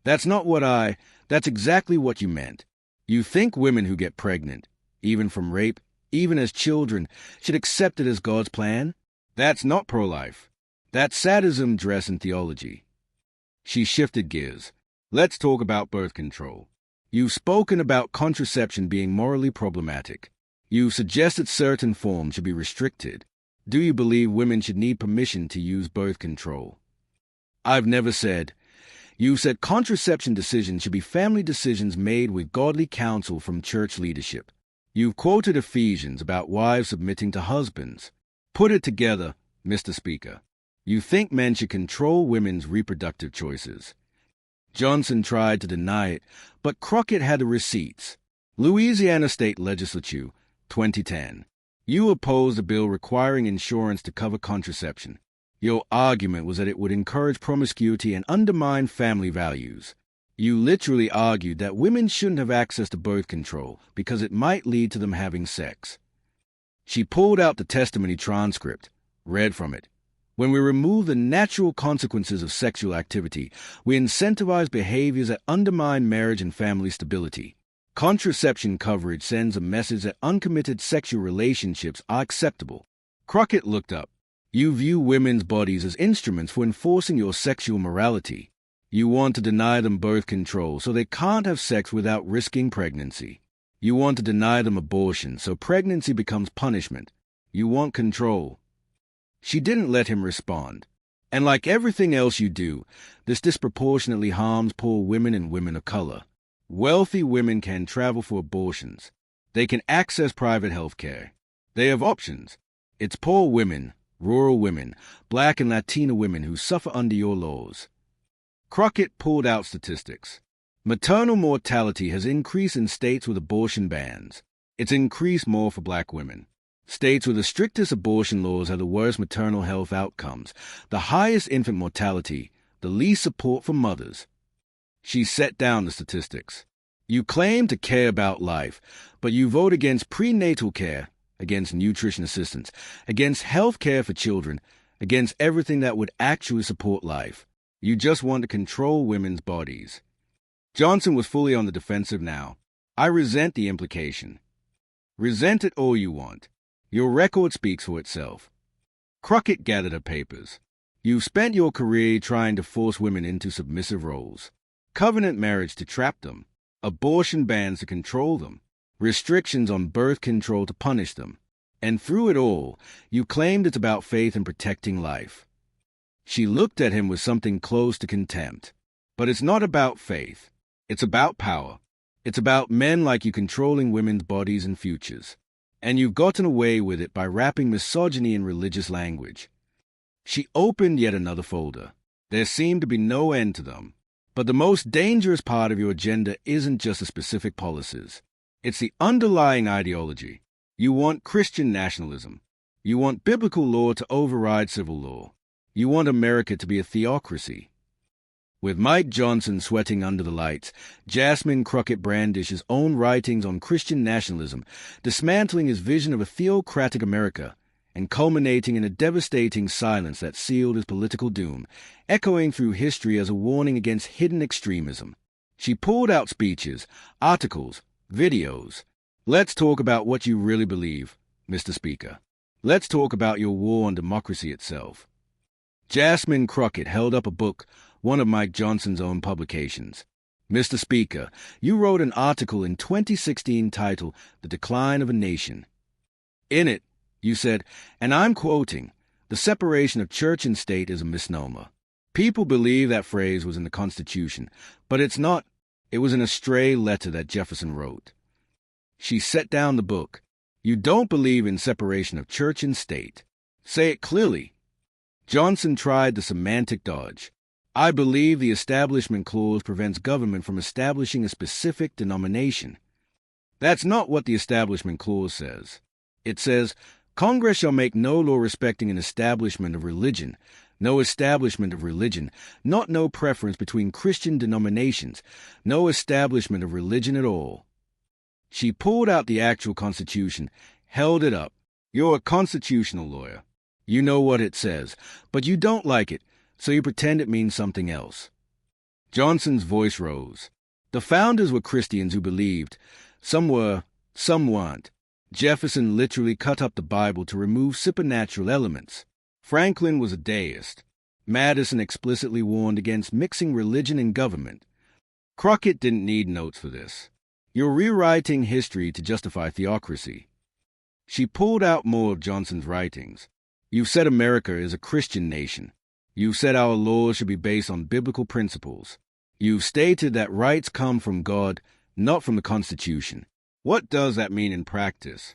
That's exactly what you meant. You think women who get pregnant, even from rape, even as children, should accept it as God's plan? That's not pro-life. That's sadism dressed in theology. She shifted gears. Let's talk about birth control. You've spoken about contraception being morally problematic. You've suggested certain forms should be restricted. Do you believe women should need permission to use birth control? I've never said. You said contraception decisions should be family decisions made with godly counsel from church leadership. You've quoted Ephesians about wives submitting to husbands. Put it together, Mr. Speaker. You think men should control women's reproductive choices. Johnson tried to deny it, but Crockett had the receipts. Louisiana State Legislature, 2010. You opposed a bill requiring insurance to cover contraception. Your argument was that it would encourage promiscuity and undermine family values. You literally argued that women shouldn't have access to birth control because it might lead to them having sex. She pulled out the testimony transcript, read from it. When we remove the natural consequences of sexual activity, we incentivize behaviors that undermine marriage and family stability. Contraception coverage sends a message that uncommitted sexual relationships are acceptable. Crockett looked up. You view women's bodies as instruments for enforcing your sexual morality. You want to deny them birth control so they can't have sex without risking pregnancy. You want to deny them abortion so pregnancy becomes punishment. You want control. She didn't let him respond. And like everything else you do, this disproportionately harms poor women and women of color. Wealthy women can travel for abortions. They can access private health care. They have options. It's poor women, rural women, Black and Latina women who suffer under your laws. Crockett pulled out statistics. Maternal mortality has increased in states with abortion bans. It's increased more for Black women. States with the strictest abortion laws have the worst maternal health outcomes, the highest infant mortality, the least support for mothers. She set down the statistics. You claim to care about life, but you vote against prenatal care, against nutrition assistance, against health care for children, against everything that would actually support life. You just want to control women's bodies. Johnson was fully on the defensive now. I resent the implication. Resent it all you want. Your record speaks for itself. Crockett gathered her papers. You've spent your career trying to force women into submissive roles. Covenant marriage to trap them. Abortion bans to control them. Restrictions on birth control to punish them. And through it all, you claimed it's about faith and protecting life. She looked at him with something close to contempt. But it's not about faith. It's about power. It's about men like you controlling women's bodies and futures. And you've gotten away with it by wrapping misogyny in religious language. She opened yet another folder. There seemed to be no end to them. But the most dangerous part of your agenda isn't just the specific policies. It's the underlying ideology. You want Christian nationalism. You want biblical law to override civil law. You want America to be a theocracy. With Mike Johnson sweating under the lights, Jasmine Crockett brandished his own writings on Christian nationalism, dismantling his vision of a theocratic America, and culminating in a devastating silence that sealed his political doom, echoing through history as a warning against hidden extremism. She pulled out speeches, articles, videos. Let's talk about what you really believe, Mr. Speaker. Let's talk about your war on democracy itself. Jasmine Crockett held up a book, one of Mike Johnson's own publications. Mr. Speaker, you wrote an article in 2016 titled The Decline of a Nation. In it, you said, and I'm quoting, "The separation of church and state is a misnomer. People believe that phrase was in the Constitution, but it's not. It was in a stray letter that Jefferson wrote." She set down the book. You don't believe in separation of church and state. Say it clearly. Johnson tried the semantic dodge. I believe the Establishment Clause prevents government from establishing a specific denomination. That's not what the Establishment Clause says. It says, Congress shall make no law respecting an establishment of religion, no establishment of religion, not no preference between Christian denominations, no establishment of religion at all. She pulled out the actual Constitution, held it up. You're a constitutional lawyer. You know what it says, but you don't like it, so you pretend it means something else. Johnson's voice rose. The founders were Christians who believed. Some were, some weren't. Jefferson literally cut up the Bible to remove supernatural elements. Franklin was a deist. Madison explicitly warned against mixing religion and government. Crockett didn't need notes for this. You're rewriting history to justify theocracy. She pulled out more of Johnson's writings. You've said America is a Christian nation. You've said our laws should be based on biblical principles. You've stated that rights come from God, not from the Constitution. What does that mean in practice?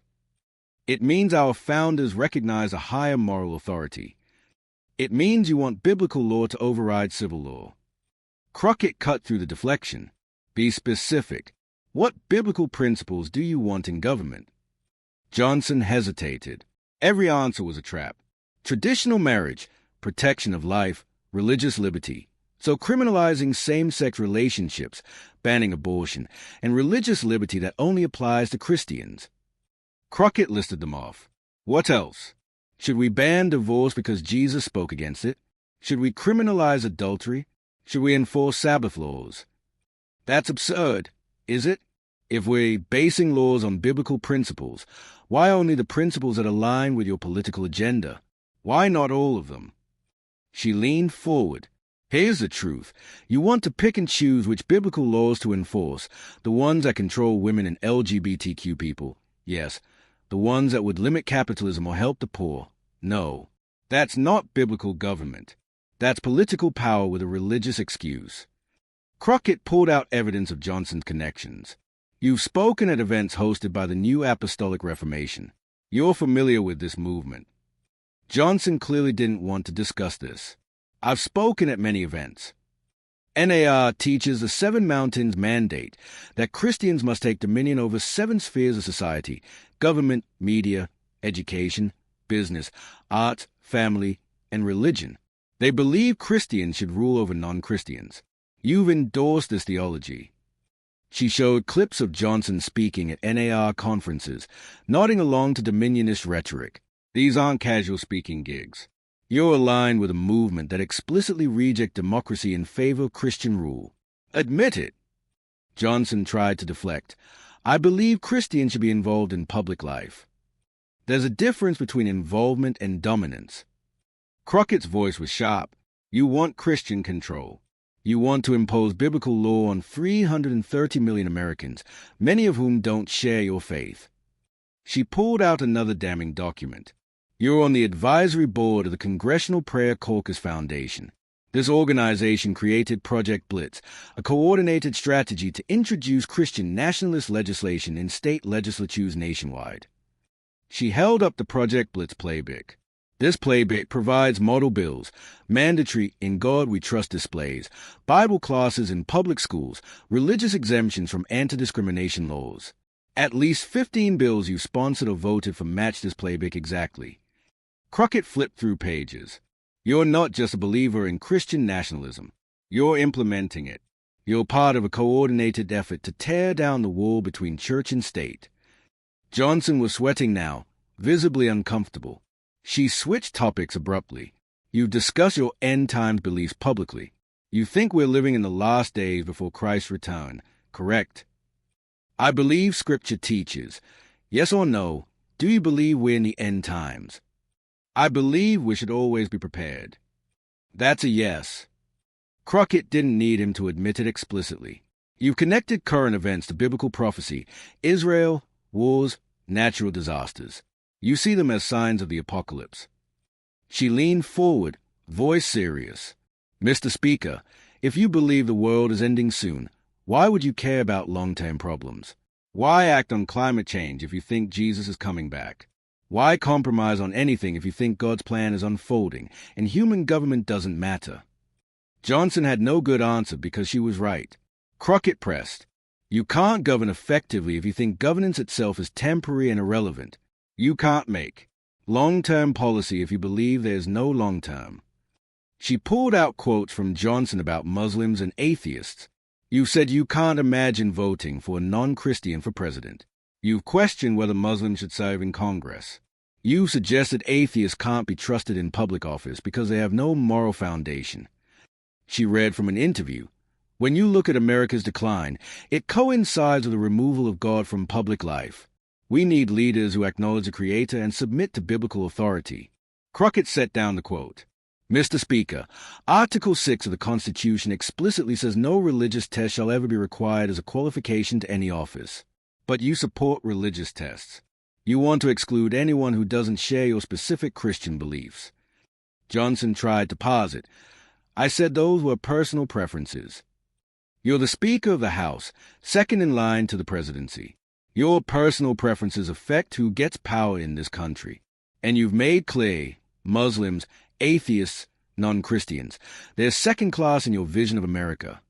It means our founders recognize a higher moral authority. It means you want biblical law to override civil law. Crockett cut through the deflection. Be specific. What biblical principles do you want in government? Johnson hesitated. Every answer was a trap. Traditional marriage, protection of life, religious liberty. So criminalizing same-sex relationships, banning abortion, and religious liberty that only applies to Christians. Crockett listed them off. What else? Should we ban divorce because Jesus spoke against it? Should we criminalize adultery? Should we enforce Sabbath laws? That's absurd, is it? If we're basing laws on biblical principles, why only the principles that align with your political agenda? Why not all of them? She leaned forward. Here's the truth. You want to pick and choose which biblical laws to enforce, the ones that control women and LGBTQ people. Yes, the ones that would limit capitalism or help the poor. No, that's not biblical government. That's political power with a religious excuse. Crockett pulled out evidence of Johnson's connections. You've spoken at events hosted by the New Apostolic Reformation. You're familiar with this movement. Johnson clearly didn't want to discuss this. I've spoken at many events. NAR teaches the Seven Mountains mandate that Christians must take dominion over 7 spheres of society: government, media, education, business, art, family, and religion. They believe Christians should rule over non-Christians. You've endorsed this theology. She showed clips of Johnson speaking at NAR conferences, nodding along to dominionist rhetoric. These aren't casual speaking gigs. You're aligned with a movement that explicitly rejects democracy in favor of Christian rule. Admit it. Johnson tried to deflect. I believe Christians should be involved in public life. There's a difference between involvement and dominance. Crockett's voice was sharp. You want Christian control. You want to impose biblical law on 330 million Americans, many of whom don't share your faith. She pulled out another damning document. You're on the advisory board of the Congressional Prayer Caucus Foundation. This organization created Project Blitz, a coordinated strategy to introduce Christian nationalist legislation in state legislatures nationwide. She held up the Project Blitz playbook. This playbook provides model bills, mandatory "In God We Trust" displays, Bible classes in public schools, religious exemptions from anti-discrimination laws. At least 15 bills you sponsored or voted for match this playbook exactly. Crockett flipped through pages. You're not just a believer in Christian nationalism. You're implementing it. You're part of a coordinated effort to tear down the wall between church and state. Johnson was sweating now, visibly uncomfortable. She switched topics abruptly. You discuss your end-times beliefs publicly. You think we're living in the last days before Christ's return, correct? I believe Scripture teaches. Yes or no, do you believe we're in the end times? I believe we should always be prepared. That's a yes. Crockett didn't need him to admit it explicitly. You've connected current events to biblical prophecy, Israel, wars, natural disasters. You see them as signs of the apocalypse. She leaned forward, voice serious. Mr. Speaker, if you believe the world is ending soon, why would you care about long-term problems? Why act on climate change if you think Jesus is coming back? Why compromise on anything if you think God's plan is unfolding and human government doesn't matter? Johnson had no good answer because she was right. Crockett pressed. You can't govern effectively if you think governance itself is temporary and irrelevant. You can't make long-term policy if you believe there is no long-term. She pulled out quotes from Johnson about Muslims and atheists. You said you can't imagine voting for a non-Christian for president. You've questioned whether Muslims should serve in Congress. You've suggested atheists can't be trusted in public office because they have no moral foundation. She read from an interview. When you look at America's decline, it coincides with the removal of God from public life. We need leaders who acknowledge the Creator and submit to biblical authority. Crockett set down the quote. Mr. Speaker, Article 6 of the Constitution explicitly says no religious test shall ever be required as a qualification to any office. But you support religious tests. You want to exclude anyone who doesn't share your specific Christian beliefs. Johnson tried to parse it. I said those were personal preferences. You're the Speaker of the House, second in line to the presidency. Your personal preferences affect who gets power in this country. And you've made clear Muslims, atheists, non-Christians, they're second class in your vision of America.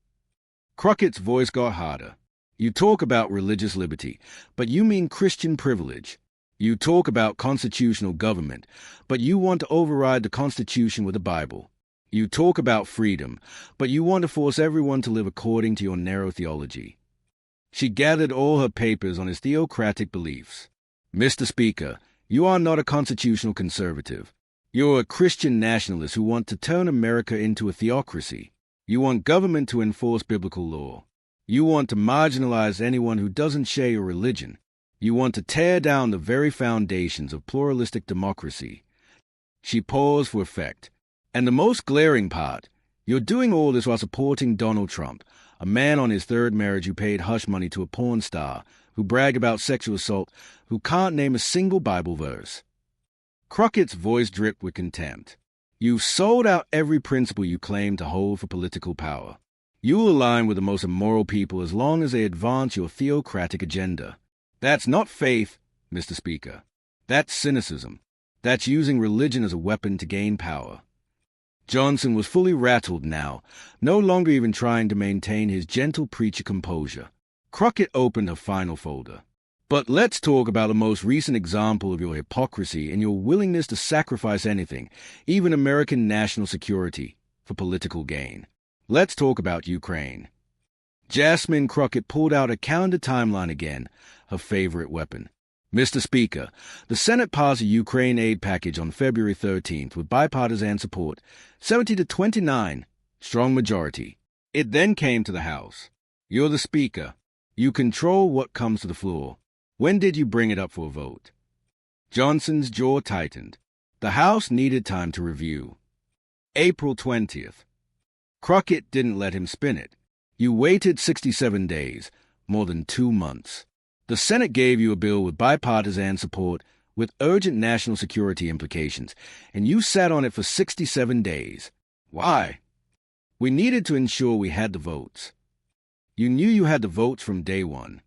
Crockett's voice got harder. You talk about religious liberty, but you mean Christian privilege. You talk about constitutional government, but you want to override the Constitution with the Bible. You talk about freedom, but you want to force everyone to live according to your narrow theology. She gathered all her papers on his theocratic beliefs. Mr. Speaker, you are not a constitutional conservative. You're a Christian nationalist who want to turn America into a theocracy. You want government to enforce biblical law. You want to marginalize anyone who doesn't share your religion. You want to tear down the very foundations of pluralistic democracy. She paused for effect. And the most glaring part, you're doing all this while supporting Donald Trump, a man on his third marriage who paid hush money to a porn star, who bragged about sexual assault, who can't name a single Bible verse. Crockett's voice dripped with contempt. You've sold out every principle you claim to hold for political power. You align with the most immoral people as long as they advance your theocratic agenda. That's not faith, Mr. Speaker. That's cynicism. That's using religion as a weapon to gain power. Johnson was fully rattled now, no longer even trying to maintain his gentle preacher composure. Crockett opened her final folder. But let's talk about the most recent example of your hypocrisy and your willingness to sacrifice anything, even American national security, for political gain. Let's talk about Ukraine. Jasmine Crockett pulled out a calendar timeline again, her favorite weapon. Mr. Speaker, the Senate passed a Ukraine aid package on February 13th with bipartisan support, 70-29, strong majority. It then came to the House. You're the Speaker. You control what comes to the floor. When did you bring it up for a vote? Johnson's jaw tightened. The House needed time to review. April 20th. Crockett didn't let him spin it. You waited 67 days, more than 2 months. The Senate gave you a bill with bipartisan support with urgent national security implications, and you sat on it for 67 days. Why? We needed to ensure we had the votes. You knew you had the votes from day one.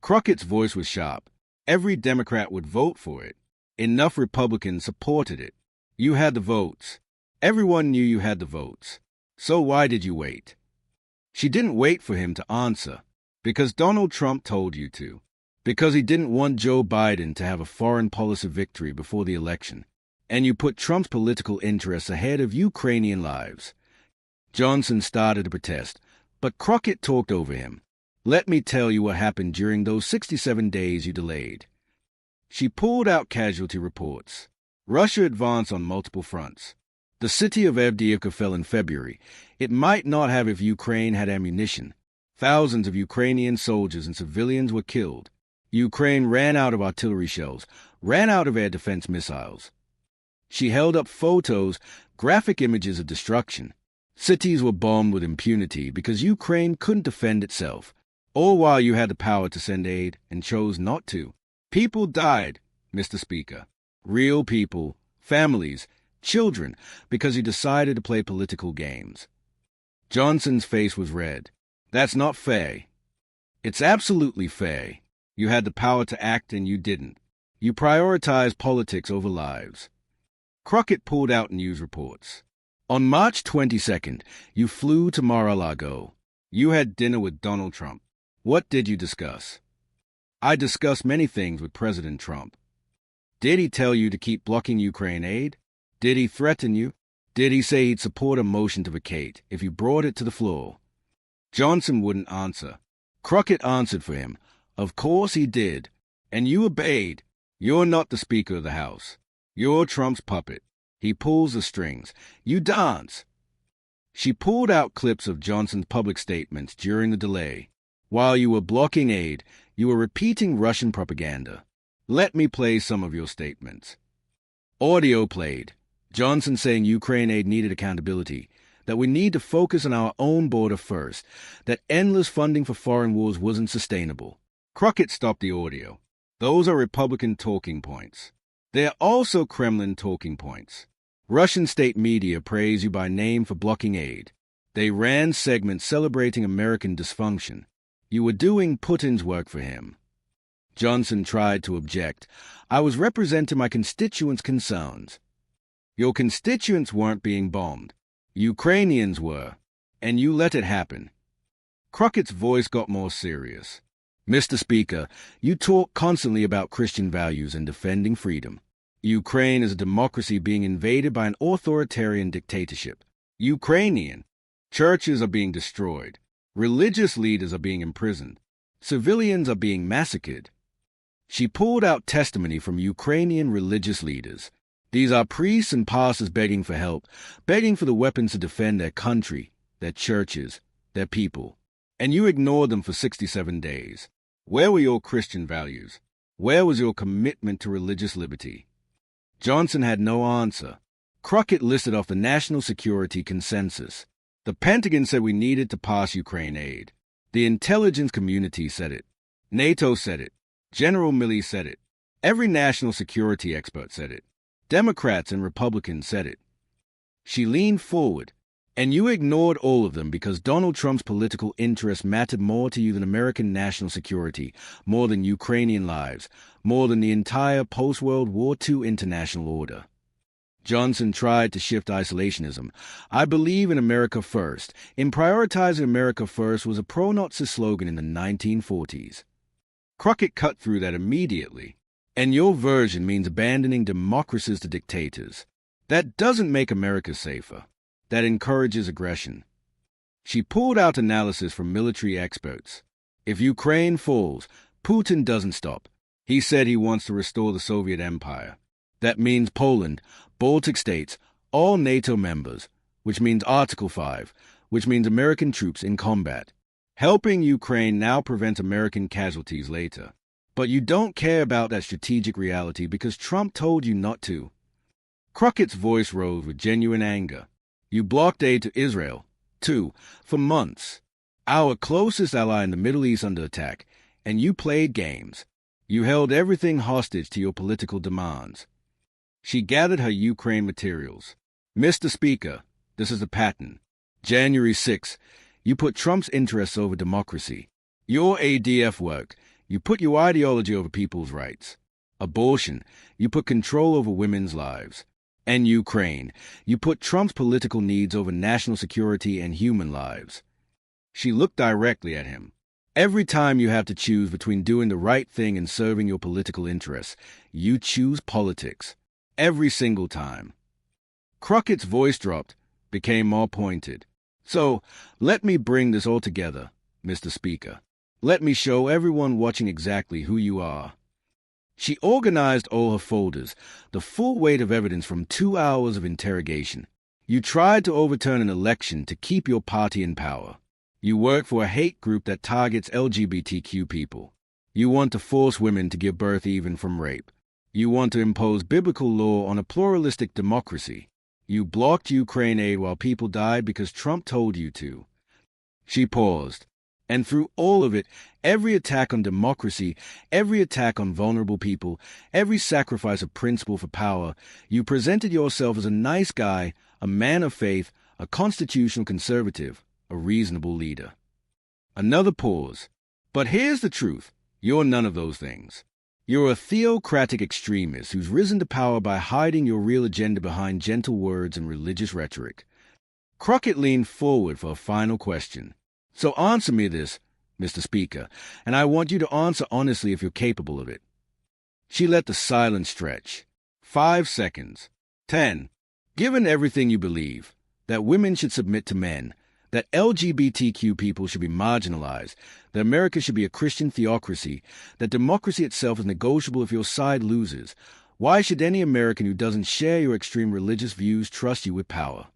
Crockett's voice was sharp. Every Democrat would vote for it. Enough Republicans supported it. You had the votes. Everyone knew you had the votes. So why did you wait? She didn't wait for him to answer. Because Donald Trump told you to. Because he didn't want Joe Biden to have a foreign policy victory before the election. And you put Trump's political interests ahead of Ukrainian lives. Johnson started to protest, but Crockett talked over him. Let me tell you what happened during those 67 days you delayed. She pulled out casualty reports. Russia advanced on multiple fronts. The city of Avdiivka fell in February. It might not have if Ukraine had ammunition. Thousands of Ukrainian soldiers and civilians were killed. Ukraine ran out of artillery shells, ran out of air defense missiles. She held up photos, graphic images of destruction. Cities were bombed with impunity because Ukraine couldn't defend itself, all while you had the power to send aid and chose not to. People died, Mr. Speaker. Real people, families, children, because you decided to play political games. Johnson's face was red. That's not fair. It's absolutely fair. You had the power to act and you didn't. You prioritized politics over lives. Crockett pulled out news reports. On March 22nd, you flew to Mar-a-Lago. You had dinner with Donald Trump. What did you discuss? I discussed many things with President Trump. Did he tell you to keep blocking Ukraine aid? Did he threaten you? Did he say he'd support a motion to vacate if you brought it to the floor? Johnson wouldn't answer. Crockett answered for him. Of course he did. And you obeyed. You're not the Speaker of the House. You're Trump's puppet. He pulls the strings. You dance. She pulled out clips of Johnson's public statements during the delay. While you were blocking aid, you were repeating Russian propaganda. Let me play some of your statements. Audio played. Johnson saying Ukraine aid needed accountability, that we need to focus on our own border first, that endless funding for foreign wars wasn't sustainable. Crockett stopped the audio. Those are Republican talking points. They are also Kremlin talking points. Russian state media praise you by name for blocking aid. They ran segments celebrating American dysfunction. You were doing Putin's work for him. Johnson tried to object. I was representing my constituents' concerns. Your constituents weren't being bombed. Ukrainians were, and you let it happen. Crockett's voice got more serious. Mr. Speaker, you talk constantly about Christian values and defending freedom. Ukraine is a democracy being invaded by an authoritarian dictatorship. Ukrainian churches are being destroyed. Religious leaders are being imprisoned. Civilians are being massacred. She pulled out testimony from Ukrainian religious leaders. These are priests and pastors begging for help, begging for the weapons to defend their country, their churches, their people. And you ignored them for 67 days. Where were your Christian values? Where was your commitment to religious liberty? Johnson had no answer. Crockett listed off the national security consensus. The Pentagon said we needed to pass Ukraine aid. The intelligence community said it. NATO said it. General Milley said it. Every national security expert said it. Democrats and Republicans said it. She leaned forward, and you ignored all of them because Donald Trump's political interests mattered more to you than American national security, more than Ukrainian lives, more than the entire post-World War II international order. Johnson tried to shift isolationism. I believe in America first. In prioritizing America first was a pro-Nazi slogan in the 1940s. Crockett cut through that immediately. And your version means abandoning democracies to dictators. That doesn't make America safer. That encourages aggression. She pulled out analysis from military experts. If Ukraine falls, Putin doesn't stop. He said he wants to restore the Soviet Empire. That means Poland, Baltic states, all NATO members, which means Article 5, which means American troops in combat. Helping Ukraine now prevents American casualties later. But you don't care about that strategic reality because Trump told you not to. Crockett's voice rose with genuine anger. You blocked aid to Israel, too, for months. Our closest ally in the Middle East under attack, and you played games. You held everything hostage to your political demands. She gathered her Ukraine materials. Mr. Speaker, this is a pattern. January 6, you put Trump's interests over democracy. Your ADF work, you put your ideology over people's rights. Abortion, you put control over women's lives. And Ukraine, you put Trump's political needs over national security and human lives. She looked directly at him. Every time you have to choose between doing the right thing and serving your political interests, you choose politics. Every single time. Crockett's voice dropped, became more pointed. So, let me bring this all together, Mr. Speaker. Let me show everyone watching exactly who you are. She organized all her folders, the full weight of evidence from 2 hours of interrogation. You tried to overturn an election to keep your party in power. You work for a hate group that targets LGBTQ people. You want to force women to give birth even from rape. You want to impose biblical law on a pluralistic democracy. You blocked Ukraine aid while people died because Trump told you to. She paused. And through all of it, every attack on democracy, every attack on vulnerable people, every sacrifice of principle for power, you presented yourself as a nice guy, a man of faith, a constitutional conservative, a reasonable leader. Another pause. But here's the truth. You're none of those things. You're a theocratic extremist who's risen to power by hiding your real agenda behind gentle words and religious rhetoric. Crockett leaned forward for a final question. So answer me this, Mr. Speaker, and I want you to answer honestly if you're capable of it. She let the silence stretch. 5 seconds. 10. Given everything you believe, that women should submit to men, that LGBTQ people should be marginalized, that America should be a Christian theocracy, that democracy itself is negotiable if your side loses, why should any American who doesn't share your extreme religious views trust you with power?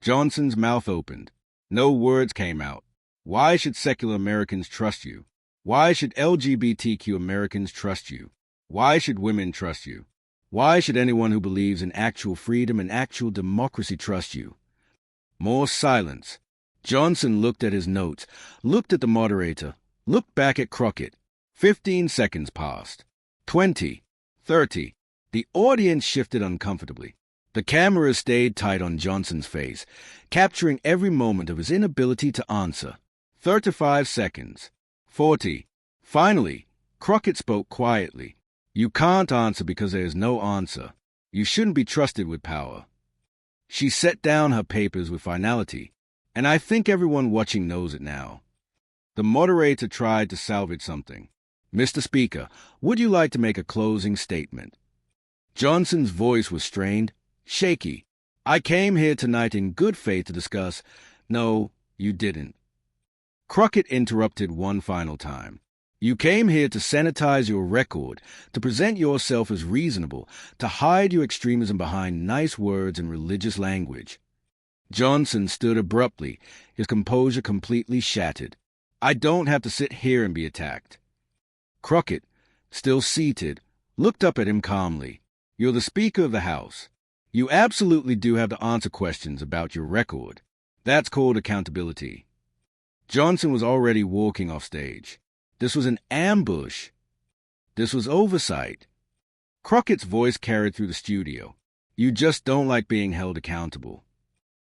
Johnson's mouth opened. No words came out. Why should secular Americans trust you? Why should LGBTQ Americans trust you? Why should women trust you? Why should anyone who believes in actual freedom and actual democracy trust you? More silence. Johnson looked at his notes, looked at the moderator, looked back at Crockett. 15 seconds passed. 20. 30. The audience shifted uncomfortably. The camera stayed tight on Johnson's face, capturing every moment of his inability to answer. 35 seconds. 40. Finally, Crockett spoke quietly. You can't answer because there is no answer. You shouldn't be trusted with power. She set down her papers with finality, and I think everyone watching knows it now. The moderator tried to salvage something. Mr. Speaker, would you like to make a closing statement? Johnson's voice was strained, shaky. I came here tonight in good faith to discuss. No, you didn't. Crockett interrupted one final time. You came here to sanitize your record, to present yourself as reasonable, to hide your extremism behind nice words and religious language. Johnson stood abruptly, his composure completely shattered. I don't have to sit here and be attacked. Crockett, still seated, looked up at him calmly. You're the Speaker of the House. You absolutely do have to answer questions about your record. That's called accountability. Johnson was already walking off stage. This was an ambush. This was oversight. Crockett's voice carried through the studio. You just don't like being held accountable.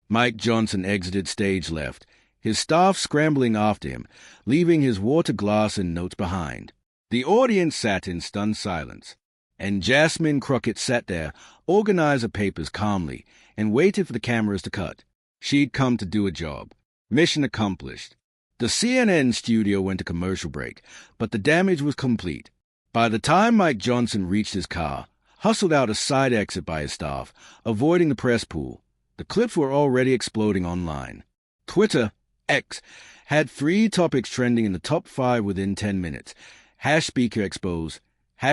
Mike Johnson exited stage left, his staff scrambling after him, leaving his water glass and notes behind. The audience sat in stunned silence, and Jasmine Crockett sat there, organized her papers calmly, and waited for the cameras to cut. She'd come to do a job. Mission accomplished. The CNN studio went to commercial break, but the damage was complete. By the time Mike Johnson reached his car, hustled out a side exit by his staff, avoiding the press pool, the clips were already exploding online. Twitter, X, had 3 topics trending in the top 5 within 10 minutes. #Speaker exposed,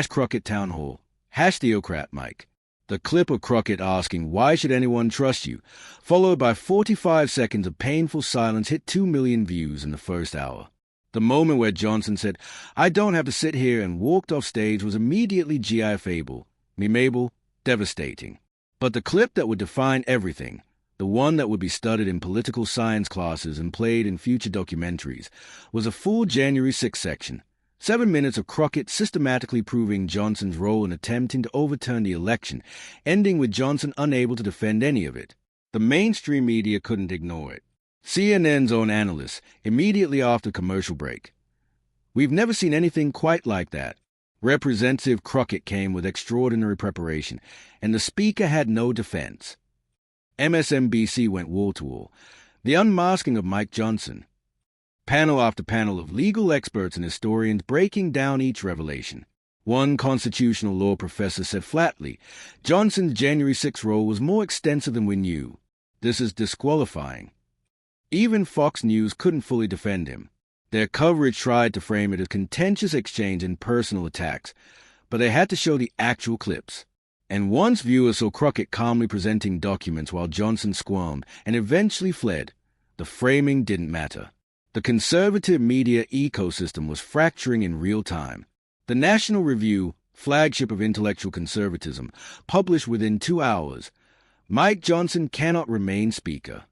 #Crockett Town Hall, #Theocrat Mike. The clip of Crockett asking, why should anyone trust you, followed by 45 seconds of painful silence, hit 2 million views in the first hour. The moment where Johnson said, I don't have to sit here, and walked off stage was immediately GIF-able, meme-able, devastating. But the clip that would define everything, the one that would be studied in political science classes and played in future documentaries, was a full January 6 section. 7 minutes of Crockett systematically proving Johnson's role in attempting to overturn the election, ending with Johnson unable to defend any of it. The mainstream media couldn't ignore it. CNN's own analysts, immediately after commercial break. We've never seen anything quite like that. Representative Crockett came with extraordinary preparation, and the Speaker had no defense. MSNBC went wall-to-wall. The unmasking of Mike Johnson. Panel after panel of legal experts and historians breaking down each revelation. One constitutional law professor said flatly, Johnson's January 6 role was more extensive than we knew. This is disqualifying. Even Fox News couldn't fully defend him. Their coverage tried to frame it as contentious exchange and personal attacks, but they had to show the actual clips. And once viewers saw Crockett calmly presenting documents while Johnson squirmed and eventually fled, the framing didn't matter. The conservative media ecosystem was fracturing in real time. The National Review, flagship of intellectual conservatism, published within 2 hours, Mike Johnson cannot remain Speaker.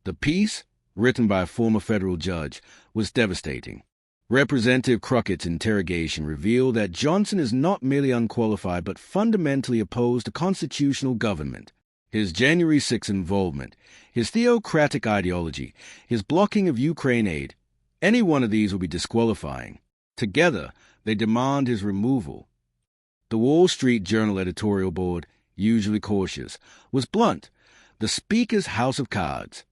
The piece, written by a former federal judge, was devastating. Representative Crockett's interrogation revealed that Johnson is not merely unqualified but fundamentally opposed to constitutional government. His January 6 involvement, his theocratic ideology, his blocking of Ukraine aid, any one of these will be disqualifying. Together, they demand his removal. The Wall Street Journal editorial board, usually cautious, was blunt. The Speaker's house of cards.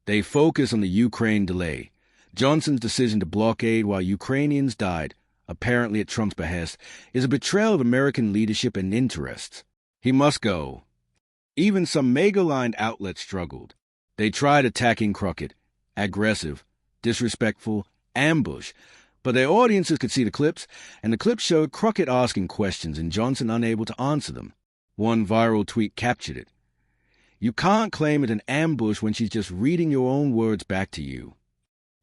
They focus on the Ukraine delay. Johnson's decision to block aid while Ukrainians died, apparently at Trump's behest, is a betrayal of American leadership and interests. He must go. Even some mega-lined outlets struggled. They tried attacking Crockett, aggressive, disrespectful, ambush, but their audiences could see the clips, and the clips showed Crockett asking questions and Johnson unable to answer them. One viral tweet captured it. You can't claim it an ambush when she's just reading your own words back to you.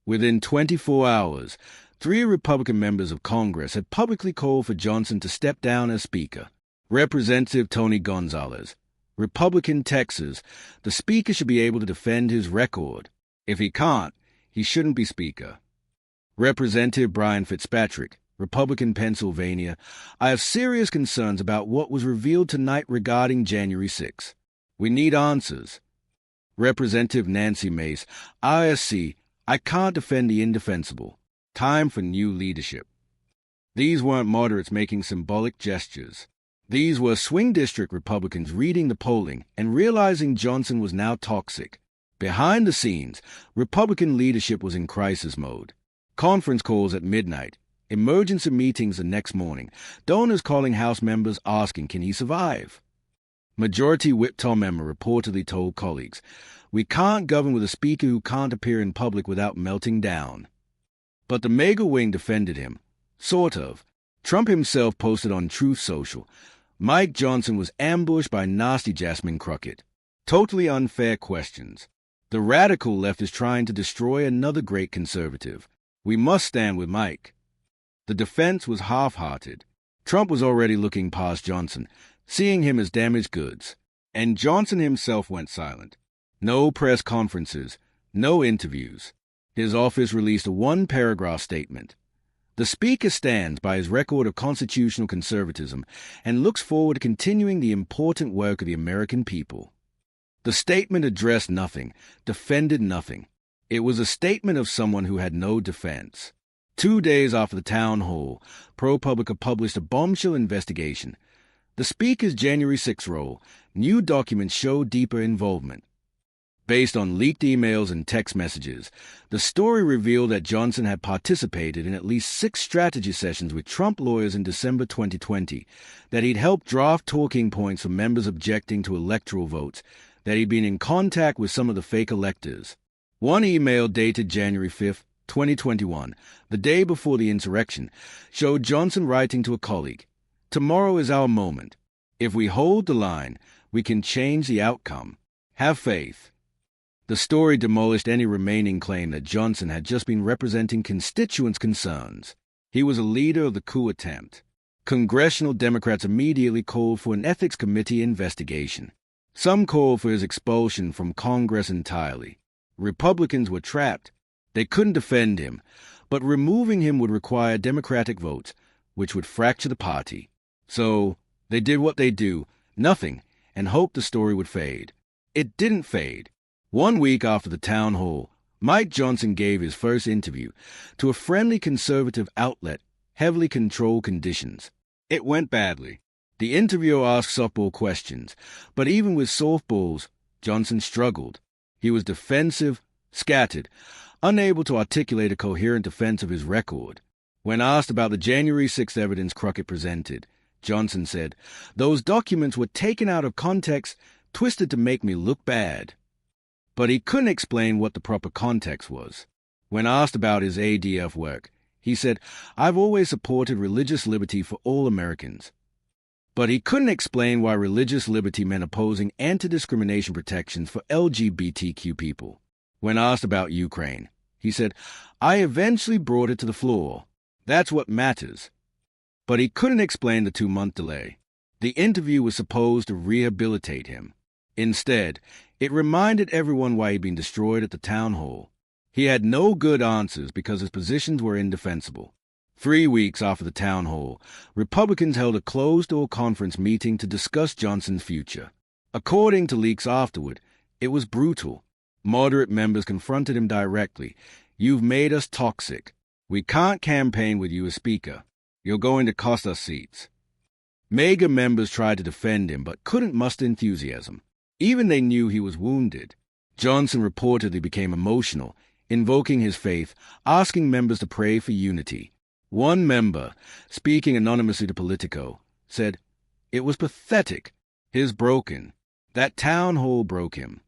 Within 24 hours, 3 Republican members of Congress had publicly called for Johnson to step down as Speaker. Representative Tony Gonzalez, Republican Texas, the Speaker should be able to defend his record. If he can't, he shouldn't be Speaker. Representative Brian Fitzpatrick, Republican Pennsylvania, I have serious concerns about what was revealed tonight regarding January 6. We need answers. Representative Nancy Mace, ISC, I can't defend the indefensible. Time for new leadership. These weren't moderates making symbolic gestures. These were swing district Republicans reading the polling and realizing Johnson was now toxic. Behind the scenes, Republican leadership was in crisis mode. Conference calls at midnight, emergency meetings the next morning, donors calling House members asking, can he survive? Majority Whip Tom Emmer reportedly told colleagues, we can't govern with a speaker who can't appear in public without melting down. But the MAGA wing defended him. Sort of. Trump himself posted on Truth Social, Mike Johnson was ambushed by nasty Jasmine Crockett. Totally unfair questions. The radical left is trying to destroy another great conservative. We must stand with Mike. The defense was half-hearted. Trump was already looking past Johnson, seeing him as damaged goods. And Johnson himself went silent. No press conferences, no interviews. His office released a 1-paragraph statement. The Speaker stands by his record of constitutional conservatism and looks forward to continuing the important work of the American people. The statement addressed nothing, defended nothing. It was a statement of someone who had no defense. 2 days after the town hall, ProPublica published a bombshell investigation. The Speaker's January 6 role, new documents show deeper involvement. Based on leaked emails and text messages, the story revealed that Johnson had participated in at least 6 strategy sessions with Trump lawyers in December 2020, that he'd helped draft talking points for members objecting to electoral votes, that he'd been in contact with some of the fake electors. One email dated January 5, 2021, the day before the insurrection, showed Johnson writing to a colleague, tomorrow is our moment. If we hold the line, we can change the outcome. Have faith. The story demolished any remaining claim that Johnson had just been representing constituents' concerns. He was a leader of the coup attempt. Congressional Democrats immediately called for an ethics committee investigation. Some called for his expulsion from Congress entirely. Republicans were trapped. They couldn't defend him, but removing him would require Democratic votes, which would fracture the party. So they did what they do, nothing, and hoped the story would fade. It didn't fade. 1 week after the town hall, Mike Johnson gave his first interview to a friendly conservative outlet, heavily controlled conditions. It went badly. The interviewer asked softball questions, but even with softballs, Johnson struggled. He was defensive, scattered, unable to articulate a coherent defense of his record. When asked about the January 6th evidence Crockett presented, Johnson said, those documents were taken out of context, twisted to make me look bad. But he couldn't explain what the proper context was. When asked about his ADF work, he said, I've always supported religious liberty for all Americans. But he couldn't explain why religious liberty meant opposing anti-discrimination protections for LGBTQ people. When asked about Ukraine, he said, I eventually brought it to the floor. That's what matters. But he couldn't explain the 2-month delay. The interview was supposed to rehabilitate him. Instead, it reminded everyone why he'd been destroyed at the town hall. He had no good answers because his positions were indefensible. 3 weeks after the town hall, Republicans held a closed-door conference meeting to discuss Johnson's future. According to leaks afterward, it was brutal. Moderate members confronted him directly. You've made us toxic. We can't campaign with you as Speaker. You're going to cost us seats. MAGA members tried to defend him but couldn't muster enthusiasm. Even they knew he was wounded. Johnson reportedly became emotional, invoking his faith, asking members to pray for unity. One member, speaking anonymously to Politico, said, it was pathetic. His broken. That town hall broke him.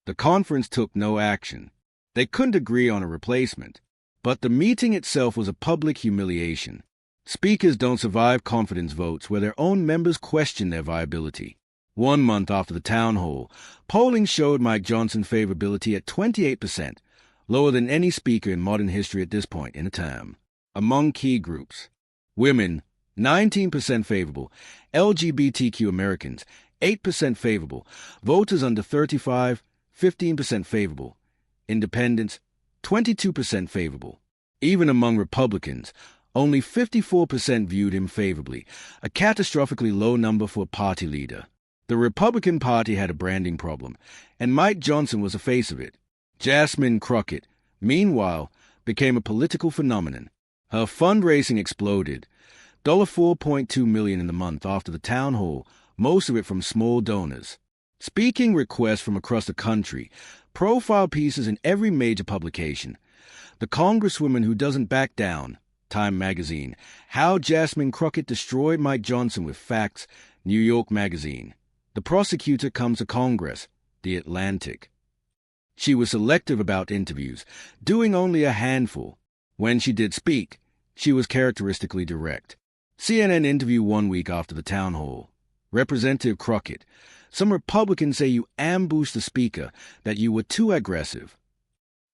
The conference took no action. They couldn't agree on a replacement. But the meeting itself was a public humiliation. Speakers don't survive confidence votes where their own members question their viability. 1 month after the town hall, polling showed Mike Johnson's favorability at 28%, lower than any speaker in modern history at this point in a term. Among key groups: women, 19% favorable; LGBTQ Americans, 8% favorable; voters under 35, 15% favorable; independents, 22% favorable. Even among Republicans, only 54% viewed him favorably, a catastrophically low number for a party leader. The Republican Party had a branding problem, and Mike Johnson was the face of it. Jasmine Crockett, meanwhile, became a political phenomenon. Her fundraising exploded. $4.2 million in the month after the town hall, most of it from small donors. Speaking requests from across the country, profile pieces in every major publication. The Congresswoman Who Doesn't Back Down, Time magazine. How Jasmine Crockett Destroyed Mike Johnson with Facts, New York magazine. The Prosecutor Comes to Congress, The Atlantic. She was selective about interviews, doing only a handful. When she did speak, she was characteristically direct. CNN interview 1 week after the town hall. Representative Crockett, some Republicans say you ambushed the speaker, that you were too aggressive.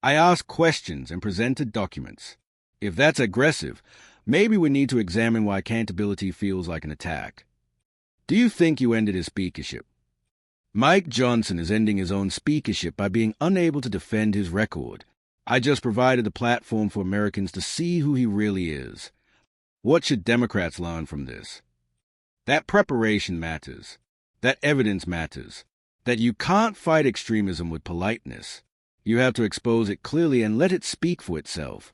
I asked questions and presented documents. If that's aggressive, maybe we need to examine why accountability feels like an attack. Do you think you ended his speakership? Mike Johnson is ending his own speakership by being unable to defend his record. I just provided a platform for Americans to see who he really is. What should Democrats learn from this? That preparation matters. That evidence matters. That you can't fight extremism with politeness. You have to expose it clearly and let it speak for itself.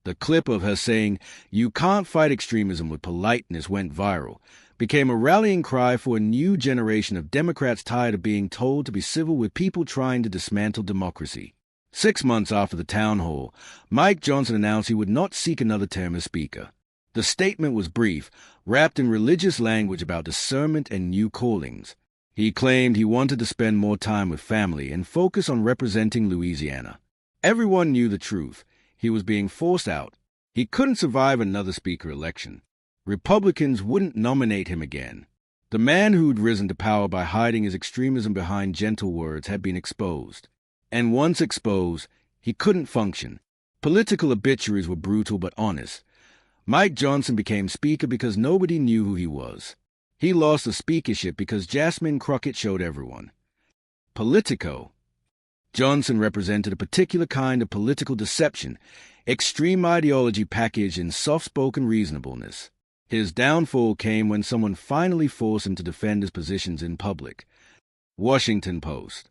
The clip of her saying, "You can't fight extremism with politeness," went viral, became a rallying cry for a new generation of Democrats tired of being told to be civil with people trying to dismantle democracy. 6 months after the town hall, Mike Johnson announced he would not seek another term as Speaker. The statement was brief, wrapped in religious language about discernment and new callings. He claimed he wanted to spend more time with family and focus on representing Louisiana. Everyone knew the truth. He was being forced out. He couldn't survive another Speaker election. Republicans wouldn't nominate him again. The man who'd risen to power by hiding his extremism behind gentle words had been exposed. And once exposed, he couldn't function. Political obituaries were brutal but honest. Mike Johnson became Speaker because nobody knew who he was. He lost the speakership because Jasmine Crockett showed everyone. Politico. Johnson represented a particular kind of political deception, extreme ideology packaged in soft-spoken reasonableness. His downfall came when someone finally forced him to defend his positions in public. Washington Post.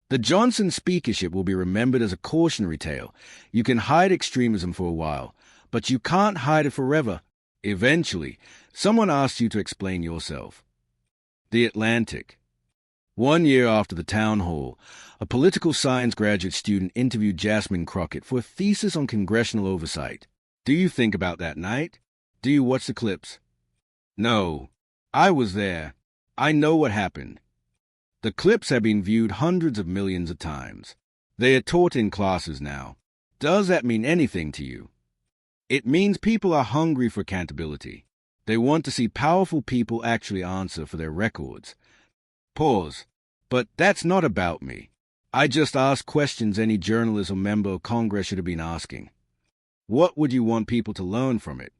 The Johnson speakership will be remembered as a cautionary tale. You can hide extremism for a while, but you can't hide it forever. Eventually, someone asks you to explain yourself. The Atlantic. 1 year after the town hall, a political science graduate student interviewed Jasmine Crockett for a thesis on congressional oversight. Do you think about that night? Do you watch the clips? No. I was there. I know what happened. The clips have been viewed hundreds of millions of times. They are taught in classes now. Does that mean anything to you? It means people are hungry for accountability. They want to see powerful people actually answer for their records. Pause. But that's not about me. I just ask questions any journalist or member of Congress should have been asking. What would you want people to learn from it?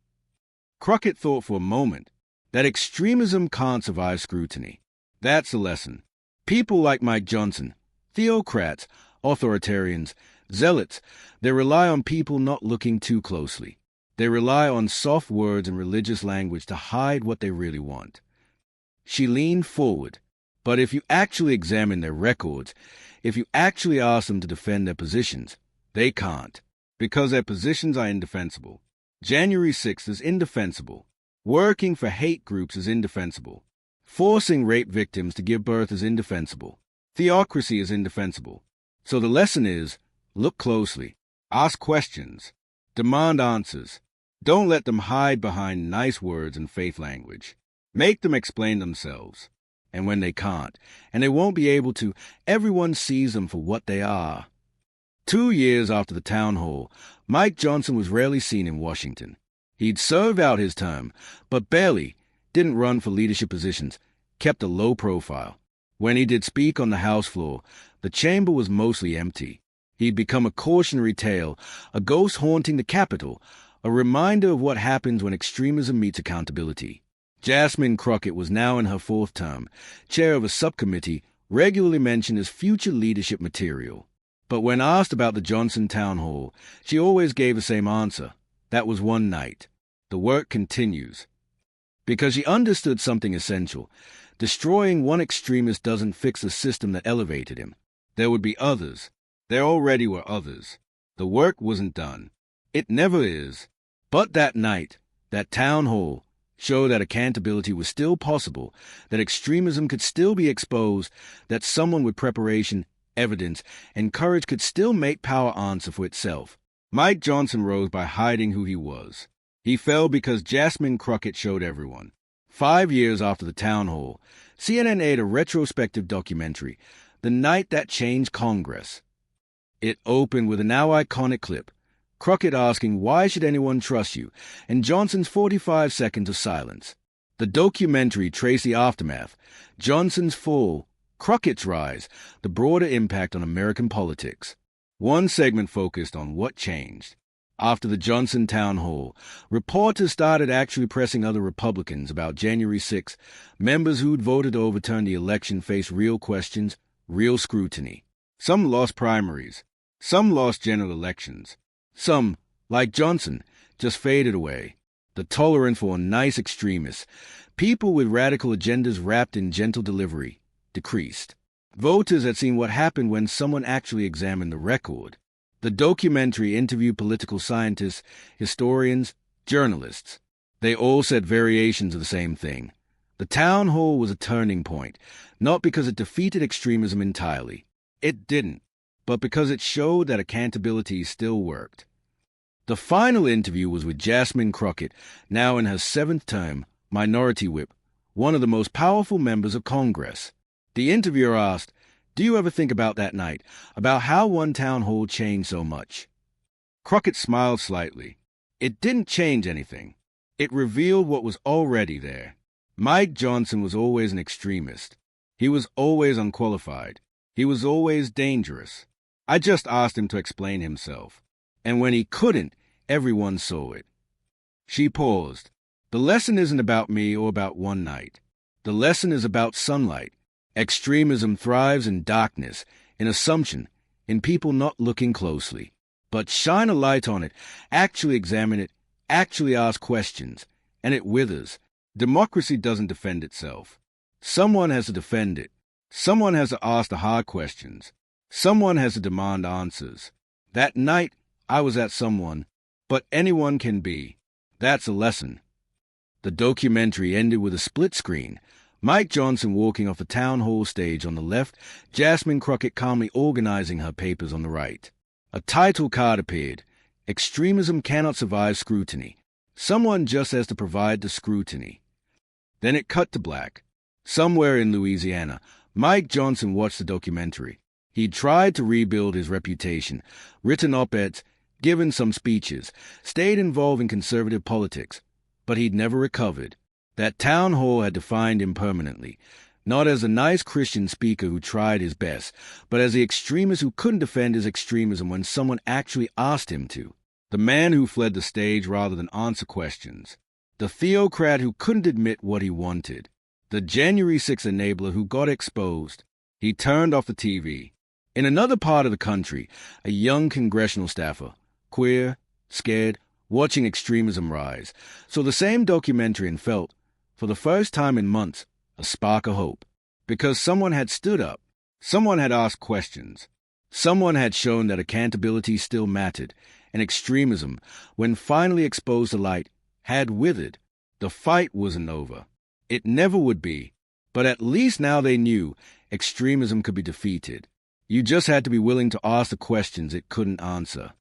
Crockett thought for a moment that extremism can't survive scrutiny. That's the lesson. People like Mike Johnson, theocrats, authoritarians, zealots, they rely on people not looking too closely. They rely on soft words and religious language to hide what they really want. She leaned forward. But if you actually examine their records, if you actually ask them to defend their positions, they can't, because their positions are indefensible. January 6th is indefensible. Working for hate groups is indefensible. Forcing rape victims to give birth is indefensible. Theocracy is indefensible. So the lesson is, look closely, ask questions, demand answers. Don't let them hide behind nice words and faith language. Make them explain themselves. And when they can't, and they won't be able to, everyone sees them for what they are. 2 years after the town hall, Mike Johnson was rarely seen in Washington. He'd served out his term, but barely, didn't run for leadership positions, kept a low profile. When he did speak on the House floor, the chamber was mostly empty. He'd become a cautionary tale, a ghost haunting the Capitol, a reminder of what happens when extremism meets accountability. Jasmine Crockett was now in her fourth term, chair of a subcommittee regularly mentioned as future leadership material. But when asked about the Johnson Town Hall, she always gave the same answer. That was one night. The work continues. Because she understood something essential. Destroying one extremist doesn't fix the system that elevated him. There would be others. There already were others. The work wasn't done. It never is. But that night, that town hall, showed that accountability was still possible, that extremism could still be exposed, that someone with preparation, evidence, and courage could still make power answer for itself. Mike Johnson rose by hiding who he was. He fell because Jasmine Crockett showed everyone. 5 years after the town hall, CNN aired a retrospective documentary, The Night That Changed Congress. It opened with a now iconic clip, Crockett asking, "Why should anyone trust you?" and Johnson's 45 seconds of silence. The documentary traced the aftermath, Johnson's fall, Crockett's rise, the broader impact on American politics. One segment focused on what changed. After the Johnson Town Hall, reporters started actually pressing other Republicans about January 6th. Members who'd voted to overturn the election faced real questions, real scrutiny. Some lost primaries. Some lost general elections. Some, like Johnson, just faded away. The tolerance for nice extremists, people with radical agendas wrapped in gentle delivery, decreased. Voters had seen what happened when someone actually examined the record. The documentary interviewed political scientists, historians, journalists. They all said variations of the same thing. The town hall was a turning point, not because it defeated extremism entirely. It didn't. But because it showed that accountability still worked. The final interview was with Jasmine Crockett, now in her 7th term, minority whip, one of the most powerful members of Congress. The interviewer asked, "Do you ever think about that night, about how one town hall changed so much?" Crockett smiled slightly. It didn't change anything. It revealed what was already there. Mike Johnson was always an extremist. He was always unqualified. He was always dangerous. I just asked him to explain himself. And when he couldn't, everyone saw it. She paused. The lesson isn't about me or about one night. The lesson is about sunlight. Extremism thrives in darkness, in assumption, in people not looking closely. But shine a light on it, actually examine it, actually ask questions, and it withers. Democracy doesn't defend itself. Someone has to defend it. Someone has to ask the hard questions. Someone has to demand answers. That night, I was at someone, but anyone can be. That's a lesson. The documentary ended with a split screen. Mike Johnson walking off the town hall stage on the left, Jasmine Crockett calmly organizing her papers on the right. A title card appeared. Extremism cannot survive scrutiny. Someone just has to provide the scrutiny. Then it cut to black. Somewhere in Louisiana, Mike Johnson watched the documentary. He'd tried to rebuild his reputation, written op-eds, given some speeches, stayed involved in conservative politics, but he'd never recovered. That town hall had defined him permanently, not as a nice Christian speaker who tried his best, but as the extremist who couldn't defend his extremism when someone actually asked him to. The man who fled the stage rather than answer questions. The theocrat who couldn't admit what he wanted. The January 6th enabler who got exposed. He turned off the TV. In another part of the country, a young congressional staffer, queer, scared, watching extremism rise, saw the same documentary and felt, for the first time in months, a spark of hope. Because someone had stood up, someone had asked questions, someone had shown that accountability still mattered, and extremism, when finally exposed to light, had withered. The fight wasn't over. It never would be. But at least now they knew extremism could be defeated. You just had to be willing to ask the questions it couldn't answer.